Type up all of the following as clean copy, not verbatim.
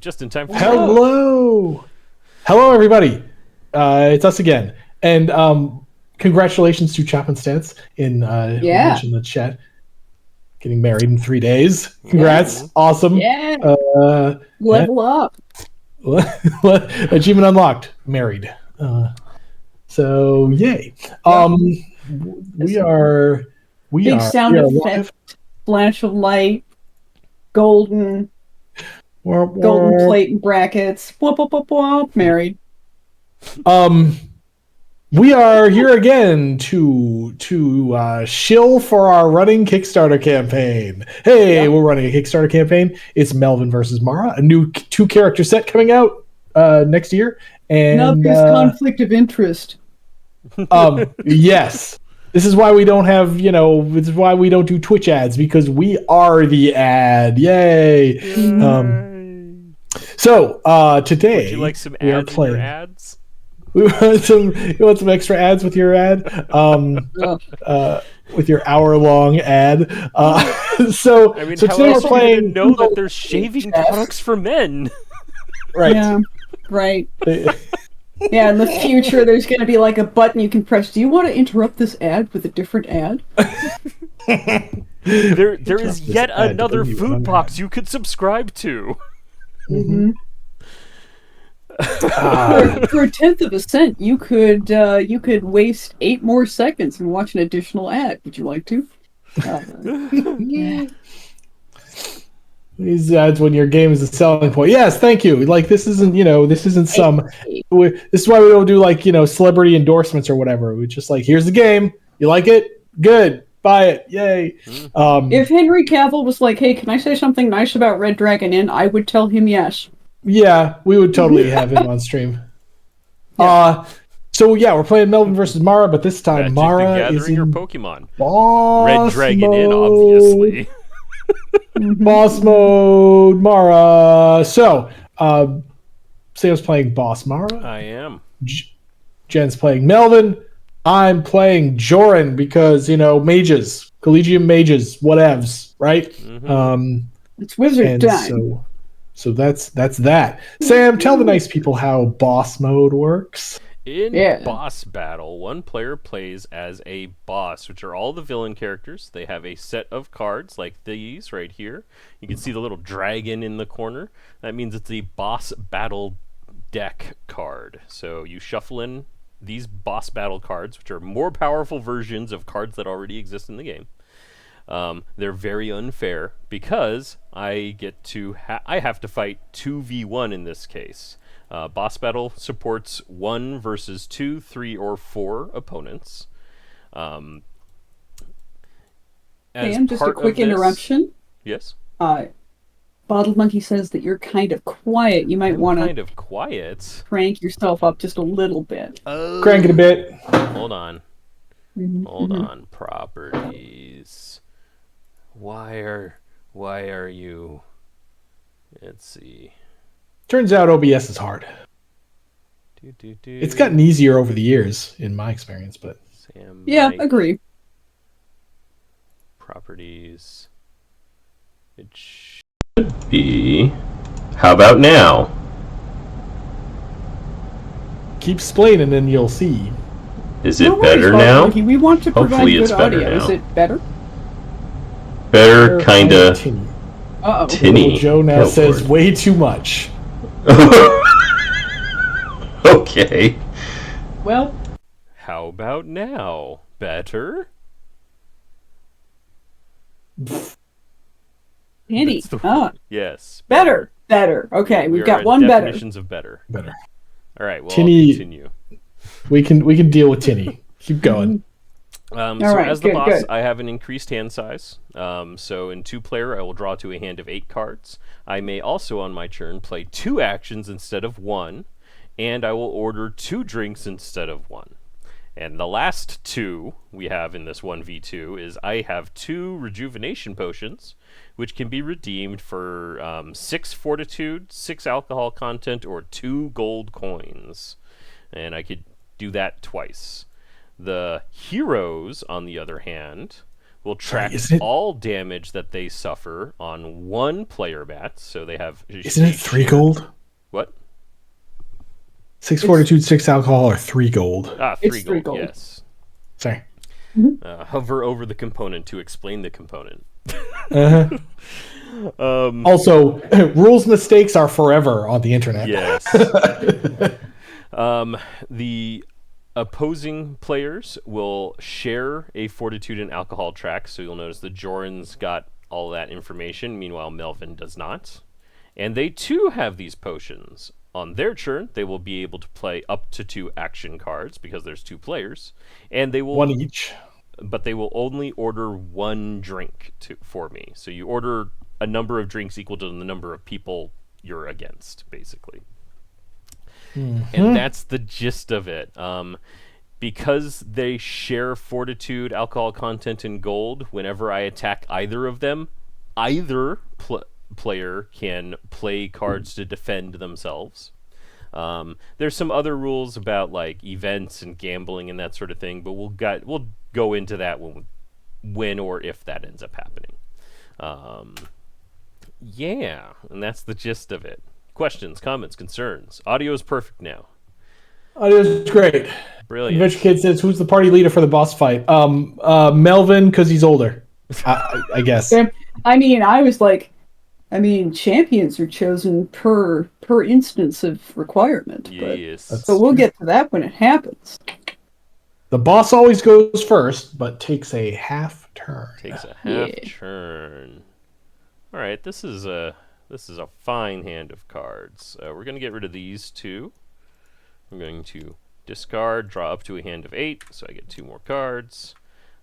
just in time for Hello, everybody. It's us again, and congratulations to Chop and Stance in the chat. Getting married in 3 days. Congrats. Yeah. Awesome. Yeah. Level up. Achievement unlocked. Married. So yay. We are big sound effect, flash of light, golden plate and brackets. Whoop, whoop, whoop, whoop, married. We are here again to shill for our running Kickstarter campaign. Hey, We're running a Kickstarter campaign. It's Melvyn versus Marah, a new 2-character set coming out next year. And now there's conflict of interest. Yes. This is why we don't have, this is why we don't do Twitch ads, because we are the ad. Yay. So today would you like some ads in your ads? You want some extra ads with your ad? With your hour-long ad. So today we're playing. Know that there's shaving products for men. Right. Yeah. Right. Yeah, in the future, there's going to be like a button you can press. Do you want to interrupt this ad with a different ad? There is yet another food box you could subscribe to. Mm-hmm. For a tenth of a cent, you could waste 8 more seconds and watch an additional ad. Would you like to? Yeah. These ads when your game is a selling point. Yes, thank you. Like this isn't some. This is why we don't do celebrity endorsements or whatever. We just here's the game. You like it? Good. Buy it. Yay. If Henry Cavill was like, hey, can I say something nice about Red Dragon Inn? I would tell him yes. Yeah, we would totally have him on stream. Yeah. So we're playing Melvyn versus Marah, but this time Marah is in your Pokemon. Boss Red Dragon Mode. Inn, obviously. Boss-Mode Marah. So, Sam's playing Boss Marah. I am. Jen's playing Melvyn. I'm playing Joran because mages, collegium mages, whatevs, right? Mm-hmm. It's wizard time. So that's that. Sam, tell the nice people how boss mode works. In boss battle, one player plays as a boss, which are all the villain characters. They have a set of cards like these right here. You can see the little dragon in the corner. That means it's a boss battle deck card. So you shuffle in these boss battle cards, which are more powerful versions of cards that already exist in the game. They're very unfair because I have to fight 2v1 in this case. Boss battle supports 1 versus 2, 3, or 4 opponents. Sam, just a quick interruption. Yes. Bottled Monkey says that you're kind of quiet. You might want to kind of quiet. Crank yourself up just a little bit. Crank it a bit. Hold on. Hold on. Properties. Why are you? Let's see. Turns out OBS is hard. It's gotten easier over the years, in my experience, but agree. Properties. It should be. How about now? Keep explaining, and you'll see. Is it better now? Monkey. We want to provide good audio. Now. Is it better? Better, kinda. Uh-oh. Tinny. Joe now says way too much. Okay. Well. How about now? Better? Tinny. Yes. Better. Okay, we've got one better. Definitions of better. All right, well, Tinny, I'll continue. We can deal with Tinny. Keep going. As the boss, I have an increased hand size. So in 2-player, I will draw to a hand of 8 cards. I may also, on my turn, play 2 actions instead of 1, and I will order 2 drinks instead of 1. And the last 2 we have in this 1v2 is I have 2 rejuvenation potions, which can be redeemed for 6 fortitude, 6 alcohol content, or 2 gold coins. And I could do that twice. The heroes, on the other hand, will track all damage that they suffer on one player mat. So they have. Isn't it 3 gold? What? 6 fortitude, 6 alcohol, or 3 gold? 3 gold. Yes. Sorry. Hover over the component to explain the component. Also, rules mistakes are forever on the internet. Yes. The opposing players will share a fortitude and alcohol track, so you'll notice the Joran's got all that information, meanwhile Melvyn does not. And they too have these potions. On their turn, they will be able to play up to 2 action cards, because there's 2 players. And they will... 1 each. But they will only order 1 drink for me. So you order a number of drinks equal to the number of people you're against, basically. And that's the gist of it. Because they share fortitude, alcohol content, and gold, whenever I attack either of them, either player can play cards to defend themselves. There's some other rules about like events and gambling and that sort of thing, but we'll go into that when or if that ends up happening. Yeah, and that's the gist of it. Questions, comments, concerns. Audio is perfect now. Audio is great. Brilliant. Adventure Kid says, "Who's the party leader for the boss fight?" Melvyn, because he's older. I guess. I mean, champions are chosen per instance of requirement. Yes. But we'll get to that when it happens. The boss always goes first, but takes a half turn. Takes a half turn. All right, this is a fine hand of cards. We're going to get rid of these 2. I'm going to discard, draw up to a hand of 8, so I get 2 more cards.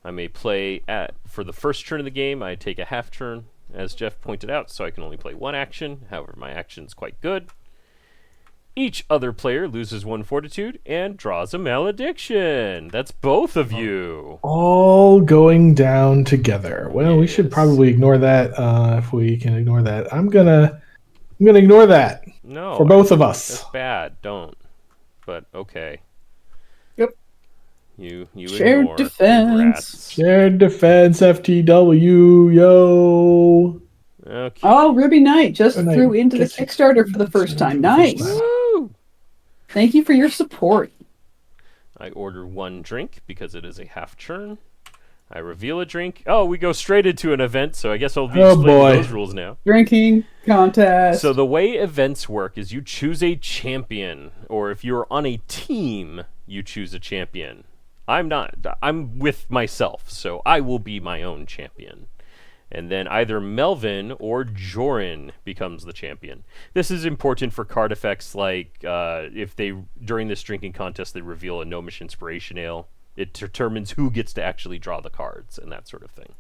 I may play for the first turn of the game, I take a half turn, as Jeff pointed out, so I can only play 1 action. However, my action's quite good. Each other player loses 1 fortitude and draws a malediction. That's both of you. All going down together. Well, we should probably ignore that if we can ignore that. I'm gonna ignore that. No, for both of us. That's bad. Don't. But okay. Yep. You Shared ignore. defense. Congrats. Shared defense. FTW. Yo. Okay. Oh, Ruby Knight just threw into the Kickstarter for the first time. Nice. Woo! Thank you for your support. I order 1 drink because it is a half turn. I reveal a drink. Oh, we go straight into an event, so I guess I'll be explaining those rules now. Drinking contest. So the way events work is you choose a champion, or if you're on a team, you choose a champion. I'm with myself, so I will be my own champion. And then either Melvyn or Joran becomes the champion. This is important for card effects like if during this drinking contest they reveal a Gnomish Inspiration Ale, it determines who gets to actually draw the cards and that sort of thing.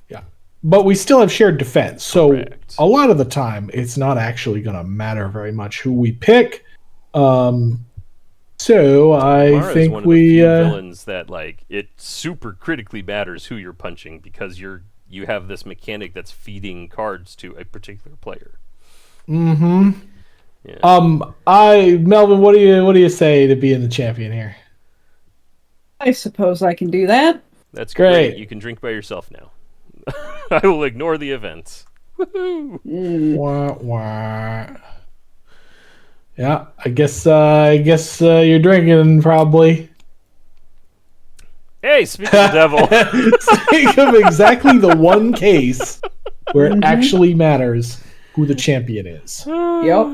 Yeah. But we still have shared defense. So Correct. A lot of the time it's not actually going to matter very much who we pick. So I Marah think is one of the few villains that like it super critically matters who you're punching because you have this mechanic that's feeding cards to a particular player. Mm-hmm. Yeah. Melvyn, what do you say to being the champion here? I suppose I can do that. That's great. You can drink by yourself now. I will ignore the events. Woohoo! Wah, wah. Yeah, I guess you're drinking probably. Hey, speak of the devil. Think of exactly the one case where it actually matters who the champion is. Yep.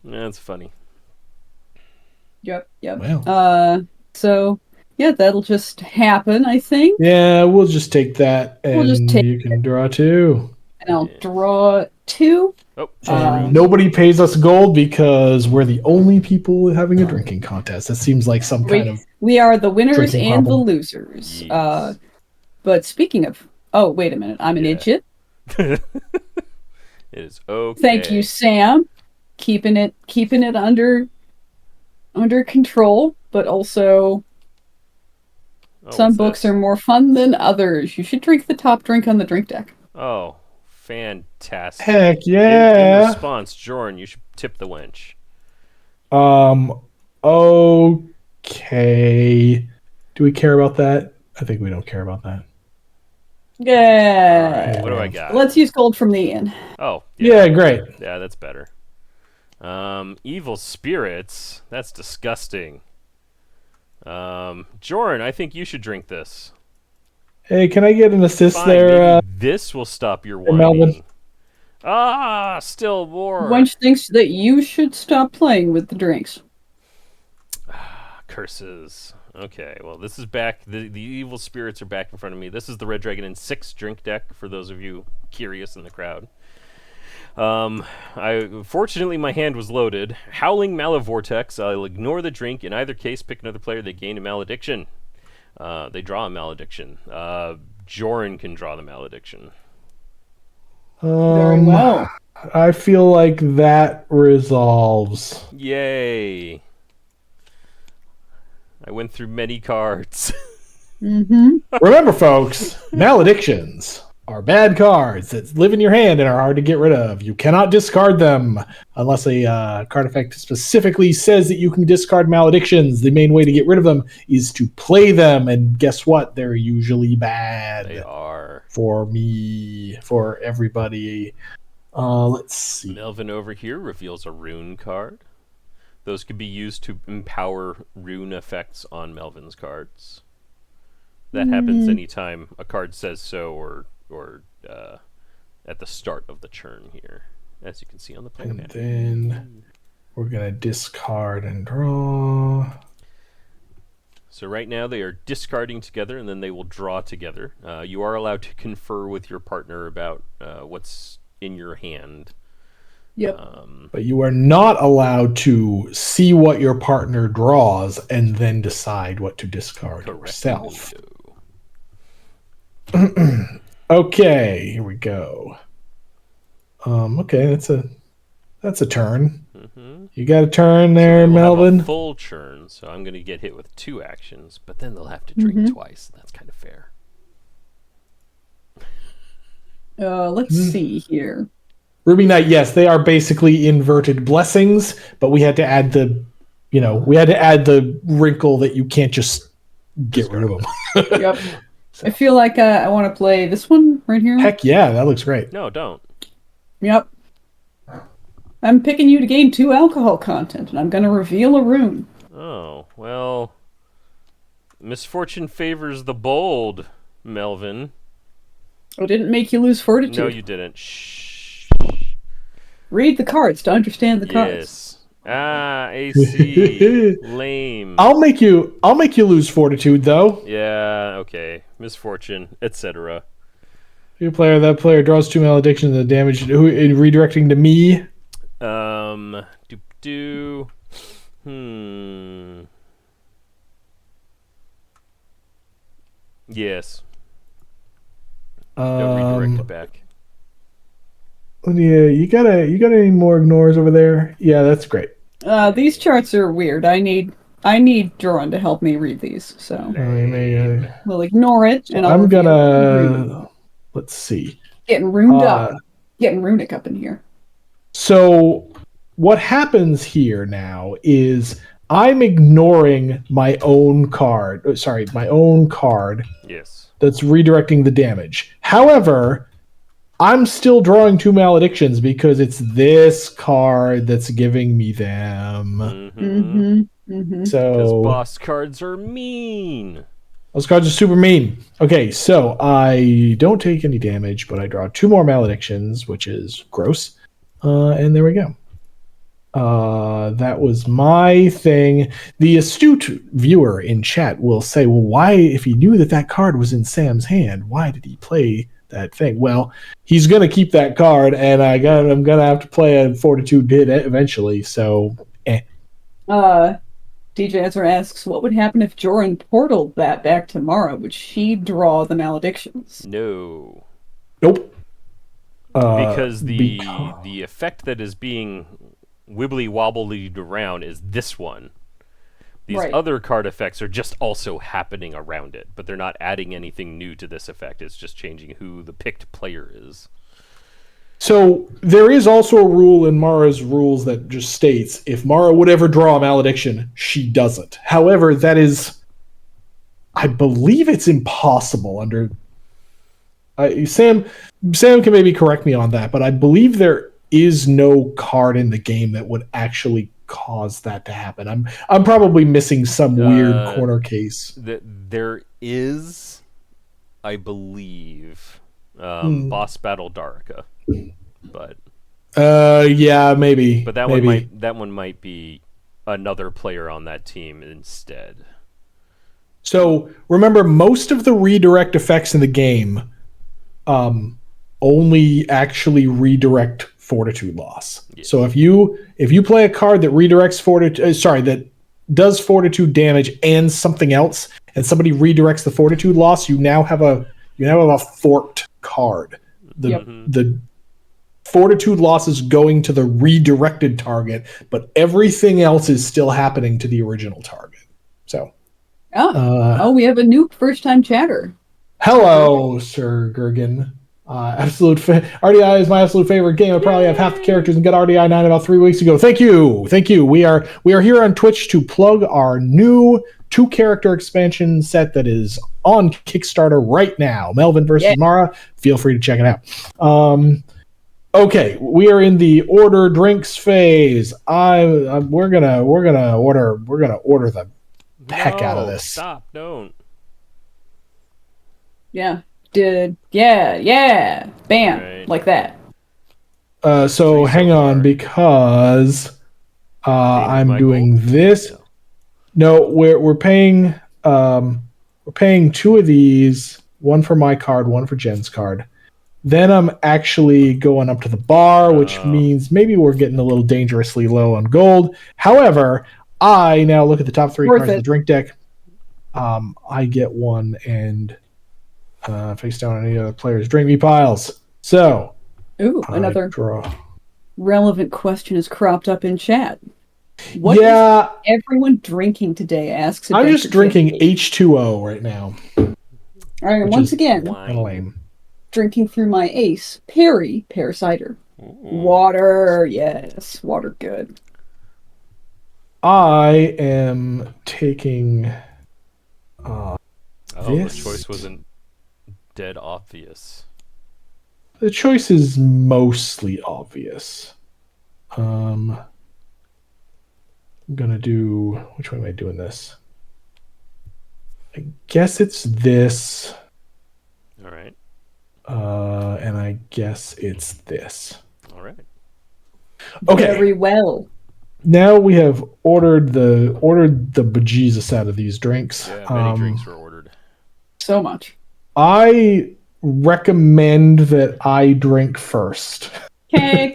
That's funny. Yep. Wow. So yeah, that'll just happen, I think. Yeah, we'll just take that, and you can draw 2. And I'll draw 2. Oh, nobody pays us gold because we're the only people having a drinking contest. That seems like some kind of. We are the winners and problem. the losers. Yes. But speaking of, wait a minute, I'm an idiot. It is okay. Thank you, Sam. Keeping it under control, but also some books are more fun than others. You should drink the top drink on the drink deck. Oh, fantastic. Heck yeah. In response, Joran, you should tip the wench. Okay. Do we care about that? I think we don't care about that. Yeah. Right, what do I got? Let's use gold from the inn. Oh, Yeah, great. Yeah, that's better. Evil spirits. That's disgusting. Joran, I think you should drink this. Hey, can I get an assist Fine, there? maybe this will stop your whining. Melvin. Still more. Wench thinks that you should stop playing with the drinks. Curses. Okay, well, this is back. The evil spirits are back in front of me. This is the Red Dragon in 6 drink deck, for those of you curious in the crowd. Fortunately, my hand was loaded. Howling Malavortex. I'll ignore the drink. In either case, pick another player. They gain a malediction. They draw a malediction. Joran can draw the malediction. Very well. I feel like that resolves. Yay. I went through many cards. Remember, folks, maledictions are bad cards that live in your hand and are hard to get rid of. You cannot discard them unless a card effect specifically says that you can discard maledictions. The main way to get rid of them is to play them, and guess what? They're usually bad. They are. For me, for everybody. Let's see. Melvyn over here reveals a rune card. Those could be used to empower rune effects on Melvin's cards. That happens anytime a card says so, or at the start of the turn here, as you can see on the player map. Then we're gonna discard and draw. So right now they are discarding together, and then they will draw together. You are allowed to confer with your partner about what's in your hand. Yep. But you are not allowed to see what your partner draws and then decide what to discard yourself. Okay, here we go. Okay, that's a turn. You got a turn there, so Melvin. Have a full turn, so I'm going to get hit with 2 actions, but then they'll have to drink twice. That's kind of fair. Let's see here. Ruby Knight, yes, they are basically inverted blessings, but we had to add the wrinkle that you can't just get rid of them. Yep. I feel like I want to play this one right here. Heck yeah, that looks great. No, don't. Yep. I'm picking you to gain 2 alcohol content, and I'm going to reveal a rune. Oh, well, misfortune favors the bold, Melvin. Oh, didn't make you lose fortitude. No, you didn't. Shh. Read the cards to understand the cards. Yes. AC. Lame. I'll make you lose fortitude though. Yeah, okay. Misfortune, etc. That player draws 2 maledictions and the damage redirecting to me. Yes. Don't redirect it back. Yeah, you got any more ignores over there? Yeah, that's great. These charts are weird. I need Joran to help me read these, so we'll ignore it. And I'm gonna let's see. Getting runed up, getting runic up in here. So what happens here now is I'm ignoring my own card. Sorry, my own card. Yes. That's redirecting the damage. However, I'm still drawing 2 maledictions because it's this card that's giving me them. So because boss cards are mean. Those cards are super mean. Okay, so I don't take any damage, but I draw 2 more maledictions, which is gross. And there we go. That was my thing. The astute viewer in chat will say, well, why, if he knew that card was in Sam's hand, why did he play that thing? Well, he's going to keep that card, and I'm going to have to play a Fortitude hit eventually, so DJ Ezra asks, what would happen if Joran portaled that back to Marah? Would she draw the maledictions? No. Nope. Because the effect that is being wibbly-wobbly around is this one. These other card effects are just also happening around it, but they're not adding anything new to this effect. It's just changing who the picked player is. So there is also a rule in Marah's rules that just states if Marah would ever draw a malediction, she doesn't. However, that is... I believe it's impossible under. Sam can maybe correct me on that, but I believe there is no card in the game that would actually cause that to happen. I'm probably missing some weird corner case. There is, I believe, Boss Battle Darka, but yeah, maybe. But that one might be another player on that team instead. So remember, most of the redirect effects in the game only actually redirect fortitude loss. Yeah. So if you play a card that redirects that does fortitude damage and something else, and somebody redirects the fortitude loss, you now have a forked card. The fortitude loss is going to the redirected target, but everything else is still happening to the original target. So, we have a new first-time chatter. Hello, Sir Gergen. RDI is my absolute favorite game. I probably have half the characters and got RDI 9 about 3 weeks ago. Thank you. We are here on Twitch to plug our new 2-character expansion set that is on Kickstarter right now. Melvyn versus Marah. Feel free to check it out. Okay, we are in the order drinks phase. We're gonna order the heck out of this. Stop! Don't. Yeah. Bam, right. Like that. So hang on, because I'm doing this. No, we're paying 2 of these, one for my card, one for Jen's card. Then I'm actually going up to the bar, which means maybe we're getting a little dangerously low on gold. However, I now look at the top 3 cards of the drink deck. I get one and face down on any other player's drink me piles. So, another draw. Relevant question has cropped up in chat. What is everyone drinking today? Asks. I'm just drinking H2O right now. All right, once again, lame. Drinking through my ace, Perry pear cider. Ooh. Water, yes, water, good. I am taking. The choice wasn't dead obvious. The choice is mostly obvious. I'm gonna do. Which way am I doing this? I guess it's this. All right. And I guess it's this. All right. Okay. Very well. Now we have ordered the bejesus out of these drinks. Yeah, many drinks were ordered. So much. I recommend that I drink first. Okay.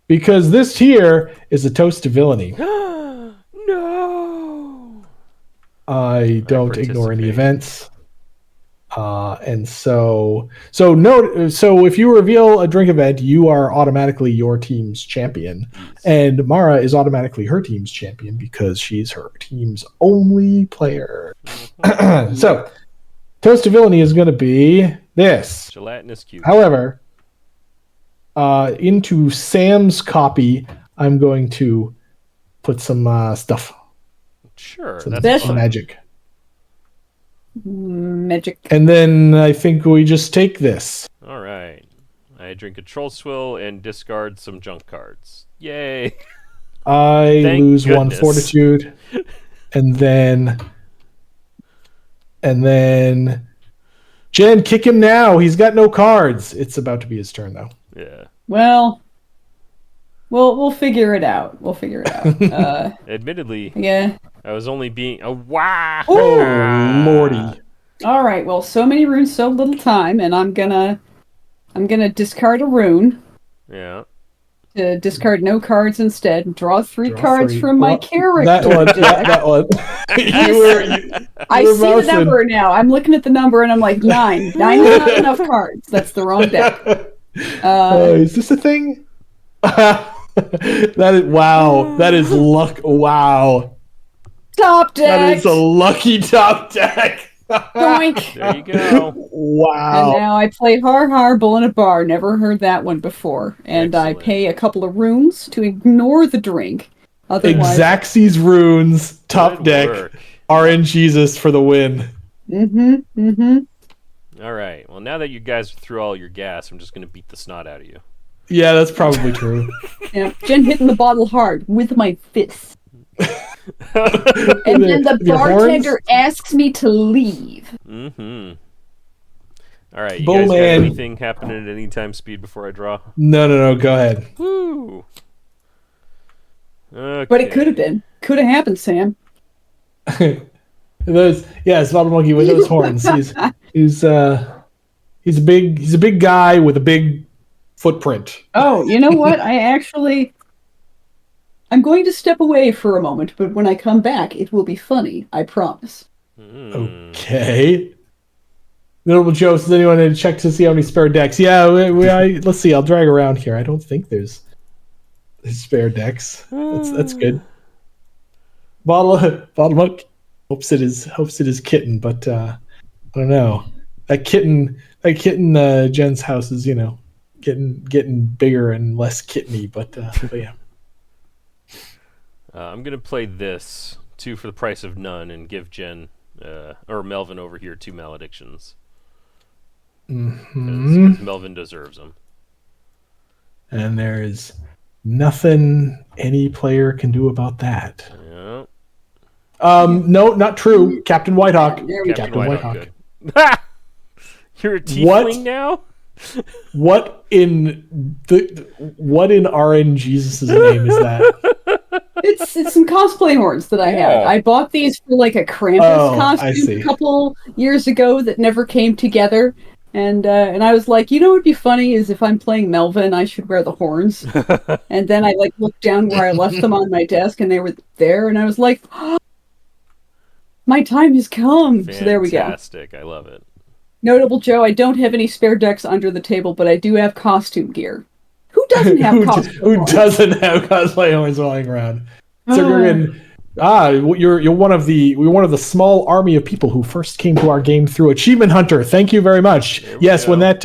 Because this here is a toast to villainy. No. I don't ignore any events. And so if you reveal a drink event, you are automatically your team's champion. Yes. And Marah is automatically her team's champion because she's her team's only player. So, Toast to Villainy is going to be this. Gelatinous cube. However, into Sam's copy, I'm going to put some stuff. Sure. That's magic. Magic. And then I think we just take this. All right. I drink a troll swill and discard some junk cards. Yay. I lose 1 fortitude. And then Jen, kick him now. He's got no cards. It's about to be his turn though. Yeah. Well, we'll figure it out. Admittedly. Yeah. I was only being wow. Oh, lordy. All right. Well, so many runes, so little time, and I'm gonna discard a rune. Yeah. To discard no cards instead, and draw 3 cards from my character. That one. I see the number now. I'm looking at the number, and I'm like 9. 9 is not enough cards. That's the wrong deck. Is this a thing? That is wow. That is luck. Wow. Top deck. That is a lucky top deck. Doink. There you go. Wow. And now I play Har Bull in a Bar. Never heard that one before. And excellent. I pay a couple of runes to ignore the drink. Otherwise, Exaxes runes, top Good deck. work. RNGesus for the win. All right. Well, now that you guys threw all your gas, I'm just going to beat the snot out of you. Yeah, that's probably true. Yeah, Jen hitting the bottle hard with my fist. And then the bartender asks me to leave. Mm-hmm. All right, you Bull guys got man. anything happening at any time speed before I draw? No. Go ahead. Woo! Okay. But it could have been. Could have happened, Sam. Spotted monkey with those horns. He's a big guy with a big footprint. Oh, you know what? I'm going to step away for a moment, but when I come back, it will be funny. I promise. Okay. Notable Joe, does anyone need to check to see how many spare decks? Yeah, let's see. I'll drag around here. I don't think there's spare decks. That's good. Bottle monkey hopes it is kitten, but I don't know. That kitten Jen's house is getting bigger and less kitteny, but yeah. I'm gonna play this 2 for the price of none and give Jen or Melvin over here 2 maledictions. Because Melvin deserves them. And there is nothing any player can do about that. Yeah. No, not true. Captain Whitehawk. Captain Whitehawk. You're a tiefling now? What in RNGesus' name is that? It's some cosplay horns that I had. I bought these for like a Krampus costume a couple years ago that never came together. And I was like, what would be funny is if I'm playing Melvin, I should wear the horns. And then I looked down where I left them on my desk, and they were there, and I was like, oh, my time has come. Fantastic. So there we go. Fantastic. I love it. Notable Joe, I don't have any spare decks under the table, but I do have costume gear. Who doesn't have costume Who doesn't have cosplay horns lying around? So you're one of the small army of people who first came to our game through Achievement Hunter. Thank you very much. Yes, go. when that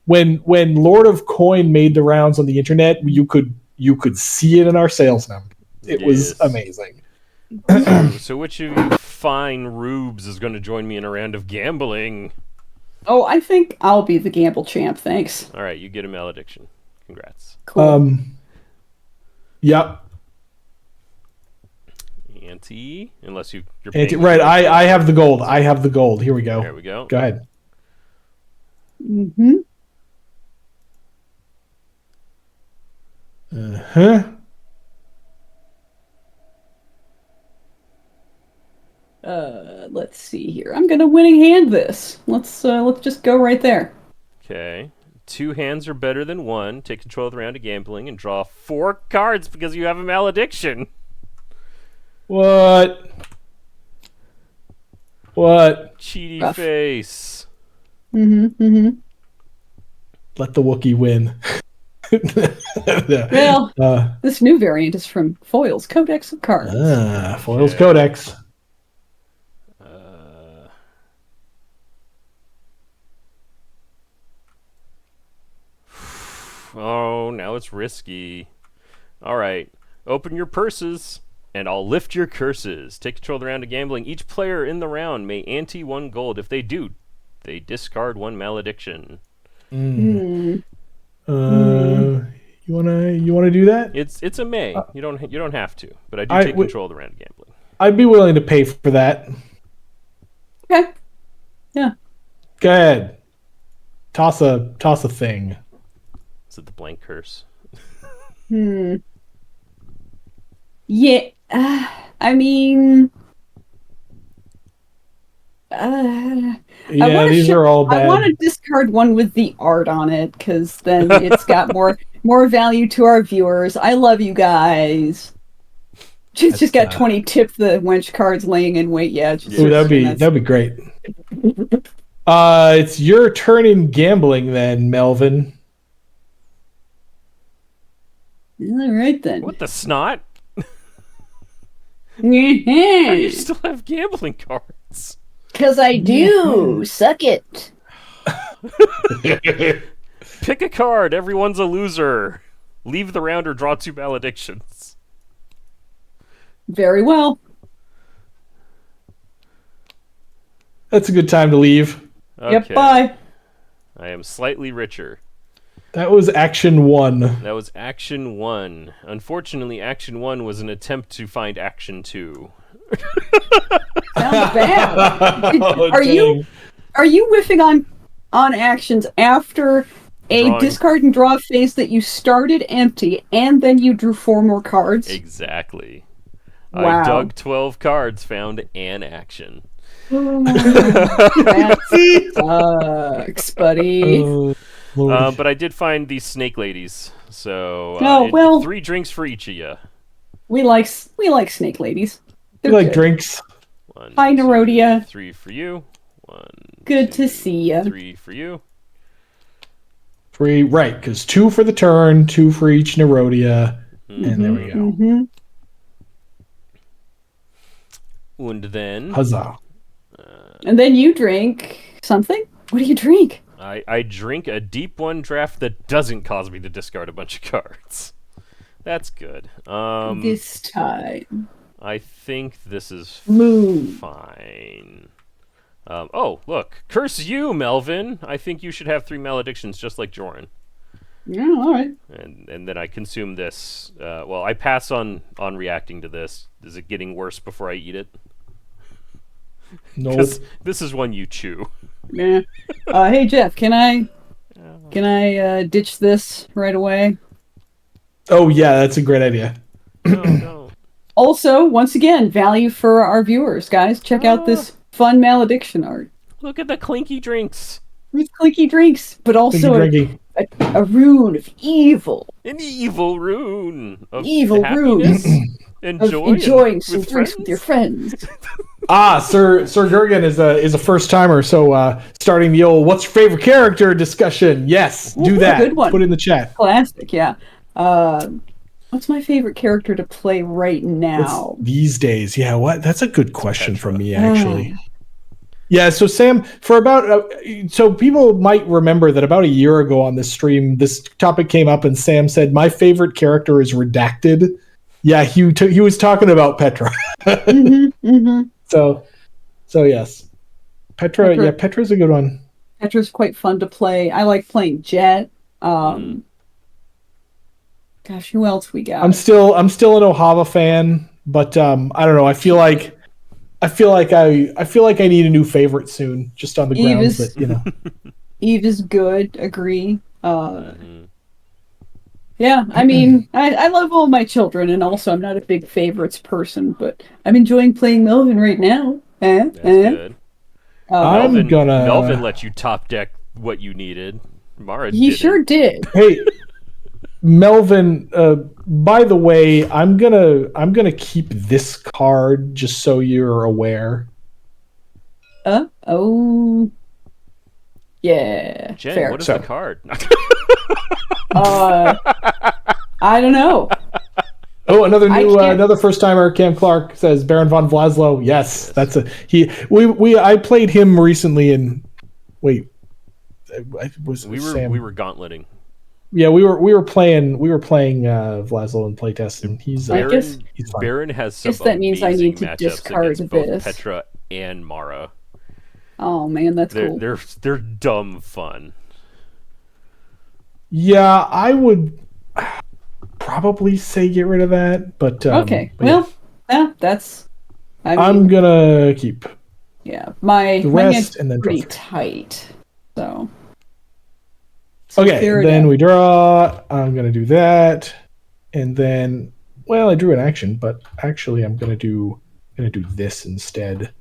when Lord of Coin made the rounds on the internet, you could see it in our sales number. It was amazing. So which of you fine rubes is going to join me in a round of gambling? Oh, I think I'll be the gamble champ. Thanks. All right, you get a malediction. Congrats. Cool. Yep. Ante, unless you're paying right. I have the gold. I have the gold. Here we go. There we go. Go ahead. Mm-hmm. Let's see here. I'm gonna winning hand this. Let's just go right there. Okay. 2 hands are better than 1. Take control of the round of gambling and draw 4 cards because you have a malediction. What? Cheaty Rough. face. Mm-hmm. Let the Wookiee win. Well, this new variant is from Foil's Codex of Cards. Foil's Codex. Oh, now it's risky. All right. Open your purses, and I'll lift your curses. Take control of the round of gambling. Each player in the round may ante 1 gold. If they do, they discard 1 malediction. You wanna do that? It's a may. You don't have to, but I do take control of the round of gambling. I'd be willing to pay for that. Okay. Yeah. Go ahead. Toss a thing. Is it the blank curse? Yeah. I mean. These are all bad. I want to discard one with the art on it because then it's got more value to our viewers. I love you guys. It's just got 20 tip the wench cards laying in wait. Yeah, that'd be great. It's your turn in gambling then, Melvin. All right then. What the snot? Yeah. How do you still have gambling cards? 'Cause I do. Suck it. Pick a card. Everyone's a loser. Leave the round or draw 2 maledictions. Very well. That's a good time to leave. Okay. Yep, bye. I am slightly richer. That was action 1. That was action 1. Unfortunately, action 1 was an attempt to find action 2. Sounds bad. Oh, are dang. you whiffing on actions after a Drawing. discard and draw phase that you started empty and then you drew 4 more cards? Exactly. Wow. I dug 12 cards, found an action. That sucks, buddy. Oh, Lord. But I did find these snake ladies. So Oh, well. 3 drinks for each of you. We like snake ladies. You They're like good. drinks? 1, Hi, 2, Nerodia. 3 for you. 1, Good 2, to see ya. 3 for you. 3, right, because 2 for the turn, 2 for each Nerodia, and there we go. Mm-hmm. And then Huzzah. And then you drink something? What do you drink? I drink a deep 1 draft that doesn't cause me to discard a bunch of cards. That's good. This time. I think this is Moon. fine. Oh, look. Curse you, Melvin! I think you should have 3 maledictions just like Joran. Yeah, alright. And then I consume this. Well, I pass on reacting to this. Is it getting worse before I eat it? Nope. 'Cause this is one you chew. Yeah. Hey Jeff, can I ditch this right away? Oh, yeah, that's a great idea. No. Also, once again, value for our viewers, guys. Check out this fun malediction art. Look at the clinky drinks. With clicky drinks, but also Drinking. a rune of evil. An evil rune. Of Evil happiness rune. and Of joy enjoying and some with drinks with your friends. Sir Gergen is a first timer, so starting the old "What's your favorite character?" discussion. Yes, do Ooh, that. good one. Put it in the chat. Classic, yeah. What's my favorite character to play right now? These days, yeah. What? That's a good question from me, Oh. actually. Yeah. So Sam, for about so people might remember that about a year ago on this stream, this topic came up, and Sam said my favorite character is Redacted. Yeah, he was talking about Petra. So yes, Petra. Yeah, Petra's a good one. Petra's quite fun to play. I like playing Jet. Gosh, who else we got? I'm still an Ohava fan, but I don't know. I feel like I need a new favorite soon, just on the grounds that, you know. Eve is good. Agree. Yeah, I mean, I love all my children, and also I'm not a big favorites person, but I'm enjoying playing Melvin right now. That's good. Melvin let you top deck what you needed. Marah He didn't. sure did. Hey, Melvin. By the way, I'm gonna keep this card just so you're aware. Oh. Yeah. Jen, fair. what is the card? I don't know. Oh, another first timer. Cam Clark says Baron von Vlaslo. Yes, that's I played him recently in. Wait, we were gauntleting. Yeah, we were playing Vlaslo in playtest, and he's fun. Baron has some that means I need to matchups discard against both this. Petra and Marah. Oh man, that's cool. They're dumb fun. Yeah, I would probably say get rid of that, but okay. But well, yeah, that's. I'm gonna keep. Yeah, my rest hand's and then pretty draw. tight, so. Okay, then we draw. I'm gonna do that, and then I drew an action, but actually I'm gonna do this instead.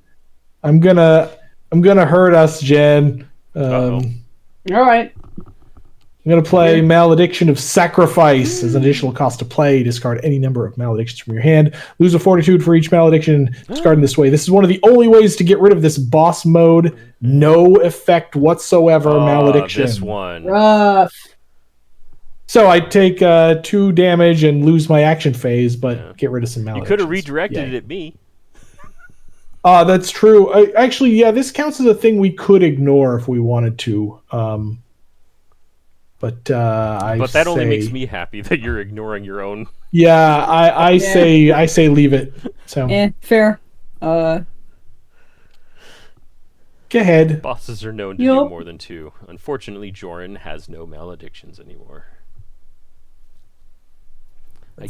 I'm gonna hurt us, Jen. All right. I'm going to play Malediction of Sacrifice as an additional cost to play. Discard any number of maledictions from your hand. Lose a fortitude for each malediction. Discard in this way. This is one of the only ways to get rid of this boss mode. No effect whatsoever malediction. This one. Rough. So I take 2 damage and lose my action phase, but get rid of some maledictions. You could have redirected it at me. That's true. Actually, yeah, this counts as a thing we could ignore if we wanted to. But that only makes me happy that you're ignoring your own. Yeah, I say leave it. So fair. Go ahead. Bosses are known to do more than 2. Unfortunately, Joran has no maledictions anymore. I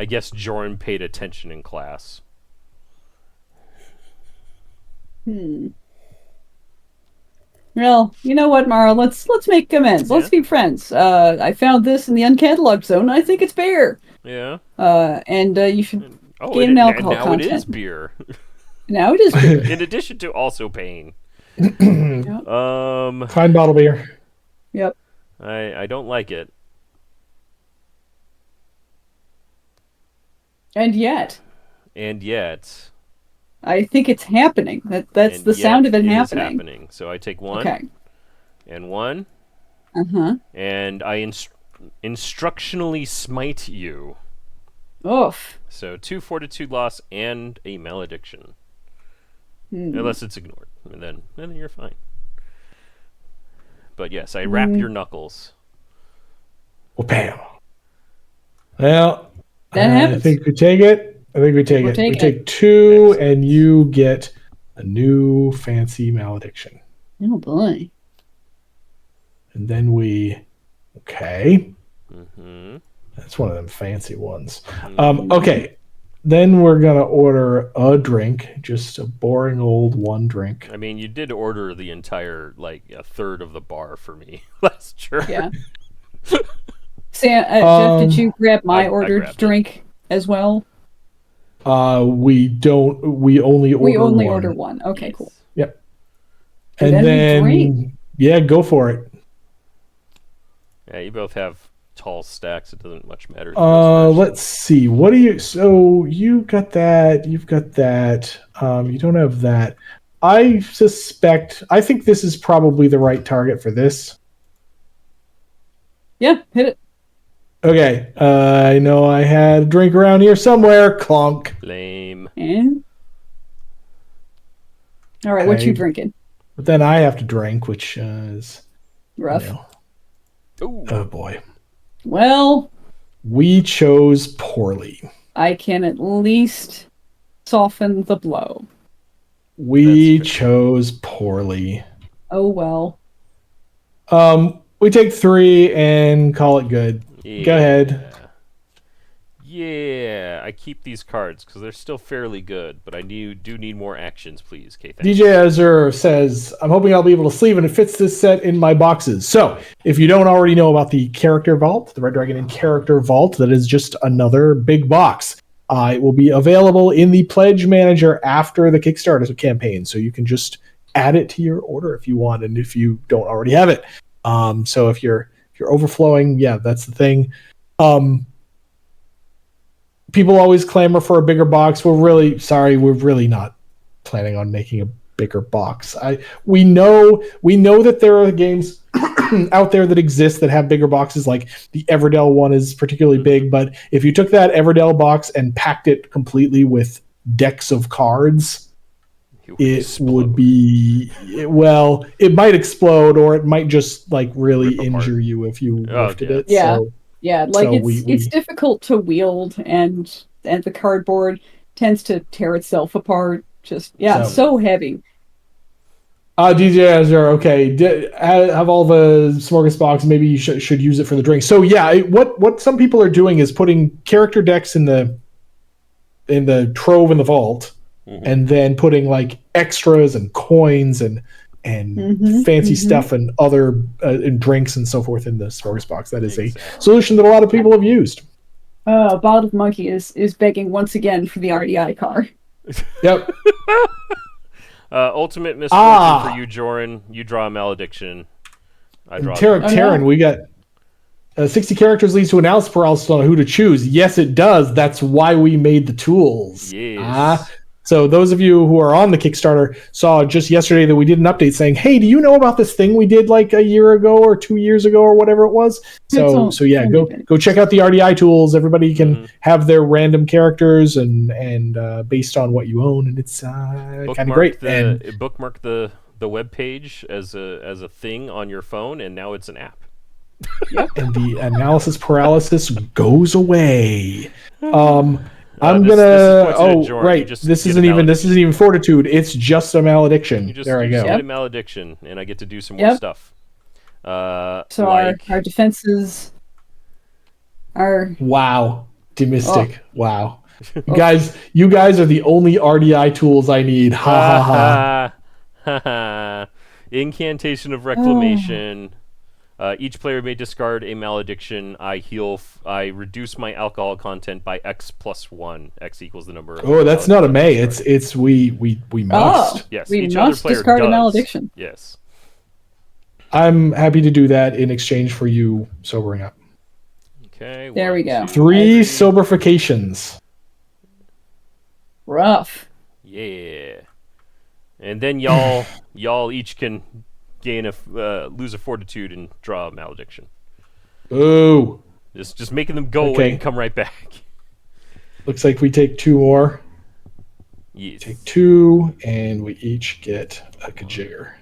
guess Joran paid attention in class. Well, you know what, Marah? Let's make amends. Yeah. Let's be friends. I found this in the uncatalogued zone. I think it's beer. Yeah. And you should gain an alcohol now content. It is beer. Now it is beer. In addition to also pain. Fine bottle beer. Yep. I don't like it. And yet. I think it's happening. That's the sound of it happening. Is happening. So I take 1. Okay. And 1. Uh-huh. And I instructionally smite you. Oof. So 2 fortitude loss and a malediction. Unless it's ignored. And then you're fine. But yes, I wrap your knuckles. Well, bam. Well, that happens. I think we take it. We take 2, and you get a new fancy malediction. Oh, boy. And then okay. Mm-hmm. That's one of them fancy ones. Okay. Then we're going to order a drink, just a boring old 1 drink. I mean, you did order the entire, a third of the bar for me. That's true. Yeah. Sam, Jeff, did you grab my ordered drink as well? We don't. We only order 1. Okay, cool. Yep. And then go for it. Yeah, you both have tall stacks. It doesn't much matter. Let's see. What do you? So you got that. You've got that. You don't have that. I think this is probably the right target for this. Yeah, hit it. Okay, I know I had a drink around here somewhere. Clunk. Lame. And? All right, what you drinking? But then I have to drink, which is rough. Oh boy. Well, we chose poorly. I can at least soften the blow. We chose poorly. Oh well. We take 3 and call it good. Yeah. Go ahead. Yeah, I keep these cards because they're still fairly good, but I do need more actions, please. Okay, DJ Azure says, I'm hoping I'll be able to sleeve and it fits this set in my boxes. So, if you don't already know about the Character Vault, the Red Dragon and Character Vault, that is just another big box. It will be available in the Pledge Manager after the Kickstarter campaign, so you can just add it to your order if you want, and if you don't already have it. So if you're overflowing, that's the thing. People always clamor for a bigger box. We're really not planning on making a bigger box. We know that there are games out there that exist that have bigger boxes, like the Everdell one is particularly big, but if you took that Everdell box and packed it completely with decks of cards, it would be, it might explode, or it might just really injure you if you lifted it. Yeah. It's difficult to wield, and the cardboard tends to tear itself apart. So heavy. DJ Azure, okay. Have all the smorgasbords. Maybe you should use it for the drink. So what some people are doing is putting character decks in the trove in the vault. Mm-hmm. And then putting extras and coins and fancy stuff and other and drinks and so forth in the smorgasbord. That is a solution that a lot of people have used. Bottled Monkey is begging once again for the RDI car. Yep. Ultimate misfortune for you, Joran. You draw a malediction. I draw. Terran, we got 60 characters leads to analysis paralysis on who to choose. Yes, it does. That's why we made the tools. Yes. So those of you who are on the Kickstarter saw just yesterday that we did an update saying, hey, do you know about this thing we did a year ago or 2 years ago or whatever it was? Go check out the RDI tools. Everybody can have their random characters and based on what you own, and it's kind of great. Bookmark the web page as a thing on your phone, and now it's an app. Yep. And the analysis paralysis goes away. I'm this gonna. is pointed at Joran. Right. This isn't even fortitude. It's just a malediction. There I go. Get a malediction, and I get to do some more stuff. So our defenses are Demistic. Wow. You guys are the only RDI tools I need. Ha ha ha. Incantation of Reclamation. Each player may discard a malediction. I reduce my alcohol content by X plus 1. X equals the number. Oh, that's not a may. It's we must. Yes, we each must other player discard does. a malediction. Yes. I'm happy to do that in exchange for you sobering up. Okay. There we go. 3 soberifications. Rough. Yeah. And then y'all each can gain lose a fortitude and draw a malediction. Ooh. Just making them go away and come right back. Looks like we take 2 more. Yes. Take 2, and we each get a kajigger.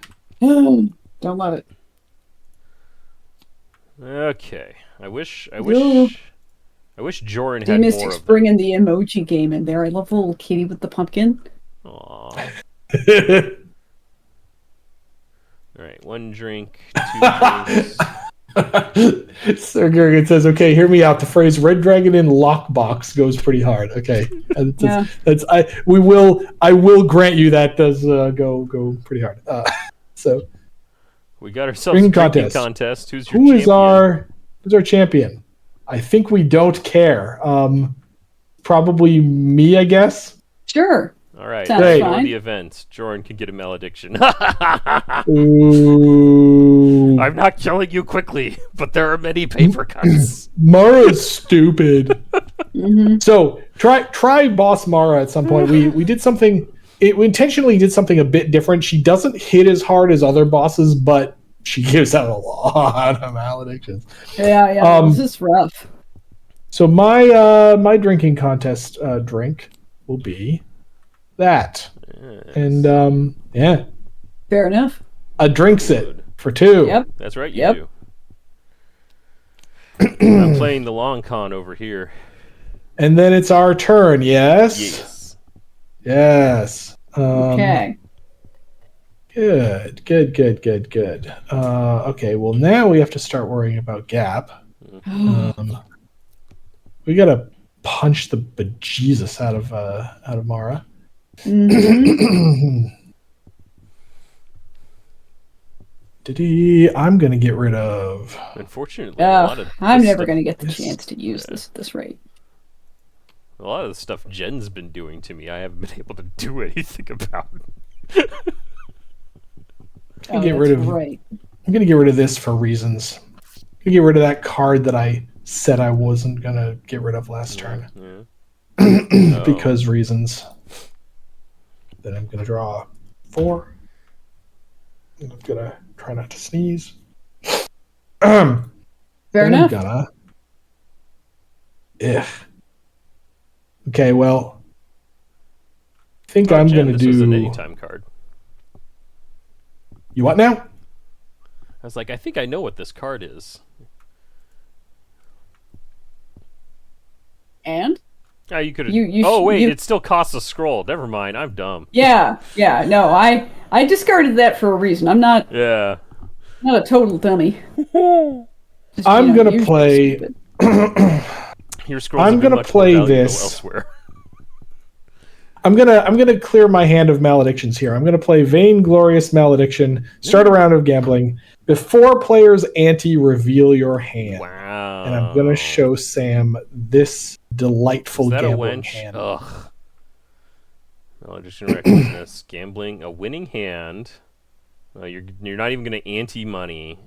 Don't love it. Okay. I wish Joran had D-Mystic's more of bringing the emoji game in there. I love the little kitty with the pumpkin. Aww. All right, 1 drink, 2 drinks. Sir Gergen says, "Okay, hear me out. The phrase "Red Dragon in Lockbox" goes pretty hard." Okay, I will grant you that does go pretty hard. So we got ourselves a drinking contest. Who's your champion? Who's our champion? I think we don't care. Probably me, I guess. Sure. All right. Fine. The event. Joran can get a malediction. Ooh. I'm not killing you quickly, but there are many paper cuts. Mara's stupid. So try Boss Marah at some point. We did something. We intentionally did something a bit different. She doesn't hit as hard as other bosses, but she gives out a lot of maledictions. Yeah. This is rough. So my drinking contest drink will be that, and fair enough. A drinks it for 2. Yep, that's right. You do. I'm playing the long con over here, and then it's our turn. Yes. Okay. Good. Okay. Well, now we have to start worrying about Gap. We gotta punch the bejesus out of Marah. I'm gonna get rid of. Unfortunately, I'm never gonna get the chance to use this at this rate. A lot of the stuff Jen's been doing to me, I haven't been able to do anything about. I'm gonna get rid of this for reasons. I'm gonna get rid of that card that I said I wasn't gonna get rid of last turn. Because reasons. Then I'm gonna draw 4. And I'm gonna try not to sneeze. Fair enough. Okay, well, I think I'm gonna do. This was an anytime card. You what now? I was like, I think I know what this card is. And? You could have. It still costs a scroll. Never mind. I'm dumb. Yeah. No, I discarded that for a reason. I'm not. Yeah. Not a total dummy. I'm gonna play. Your scrolls. I'm gonna play this elsewhere. I'm gonna clear my hand of maledictions here. I'm gonna play Vainglorious Malediction. Start a round of gambling. Before players reveal your hand. Wow. And I'm gonna show Sam this delightful gambling hand. Ugh. Malediction recklessness. Gambling. A winning hand. You're not even gonna money.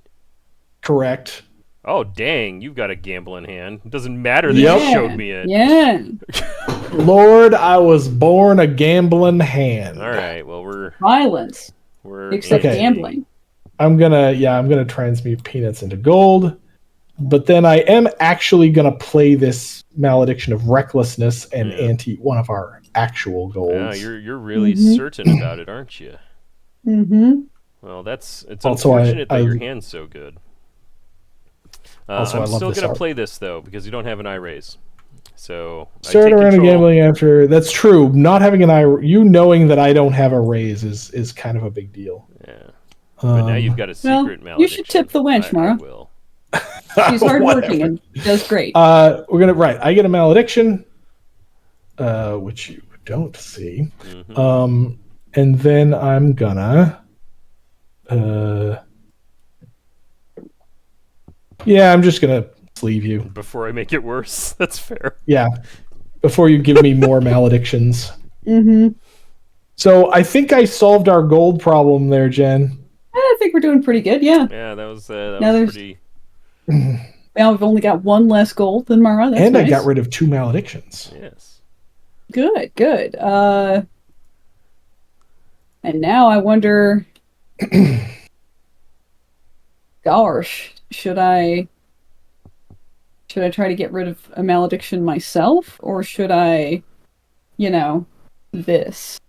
Correct. Oh dang! You've got a gambling hand. It doesn't matter that you showed me it. Yeah. Lord, I was born a gambling hand. All right. Well, we're violence. Except gambling. I'm gonna transmute peanuts into gold, but then I am actually gonna play this malediction of recklessness and one of our actual golds. Yeah, you're really certain about it, aren't you? Mm-hmm. Well, it's unfortunate that your hand's so good. I'm still gonna play this though because you don't have an eye raise. So start a round of gambling after. That's true. Not having you knowing that I don't have a raise is kind of a big deal. Yeah. But now you've got a secret malediction. You should tip the wench, Marah. I will. She's hardworking and does great. We're gonna I get a malediction, which you don't see. Mm-hmm. And then I'm gonna. Yeah, I'm just gonna sleeve you before I make it worse. That's fair. Yeah, before you give me more maledictions. Mm-hmm. So I think I solved our gold problem there, Jen. I think we're doing pretty good. Yeah. Yeah, that was pretty. Now we've only got one less gold than Marah. That's and nice. I got rid of 2 maledictions. Yes. Good. And now I wonder. Gosh, should I try to get rid of a malediction myself, or should I, this?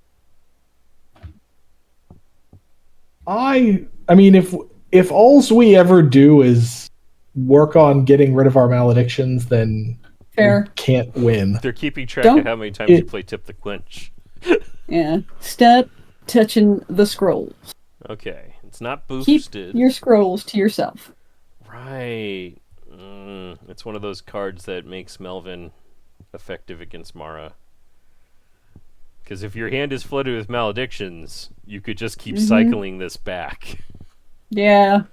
I mean, if alls we ever do is work on getting rid of our maledictions, then fair. We can't win. They're keeping track of how many times you play Tip the Quench. Yeah, stop touching the scrolls. Okay. It's not boosted. Keep your scrolls to yourself. Right. It's one of those cards that makes Melvyn effective against Marah. Because if your hand is flooded with maledictions, you could just keep cycling this back. Yeah.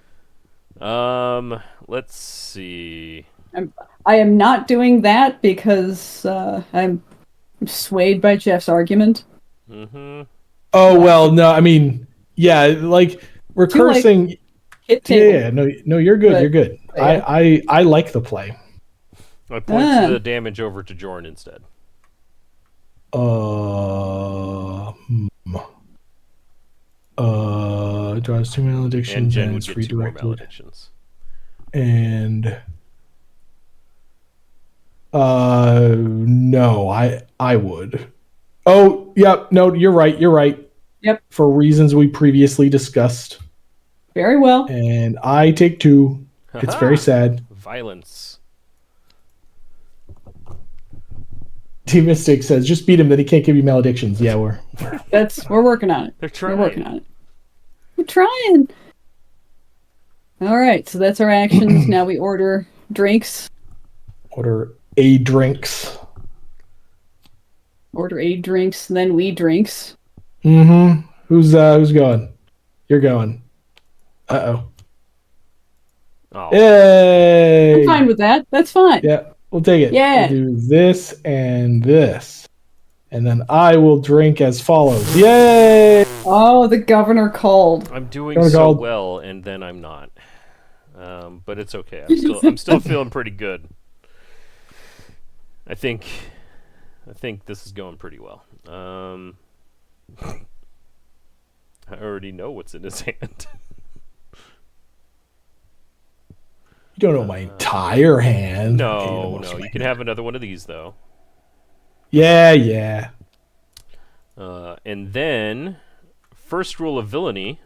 Let's see. I am not doing that because I'm swayed by Jeff's argument. Mm-hmm. Oh, well, no, I mean, yeah, like... We're cursing. Yeah, no, you're good. You're good. Yeah. I like the play. I point the damage over to Joran instead. Draws 2 maledictions and Jen would get 2 more maledictions. And no, I would. Oh, yeah, no, you're right. Yep. For reasons we previously discussed. Very well. And I take 2. It's very sad. Violence. T-Mystic says, just beat him, then he can't give you maledictions. Yeah, we're working on it. They're trying. We're working on it. We're trying. All right, so that's our actions. Now we order drinks. Order a drinks. Order a drinks, then we drinks. Mm-hmm. Who's going? You're going. Uh-oh. Oh. Yay! I'm fine with that. That's fine. Yeah, we'll take it. Yeah. We'll do this and this. And then I will drink as follows. Yay! Oh, the governor called. I'm doing so well, and then I'm not. But it's okay. I'm still feeling pretty good. I think this is going pretty well. I already know what's in his hand. You don't know my entire hand. No. You can have another one of these, though. Yeah. And then, first rule of villainy.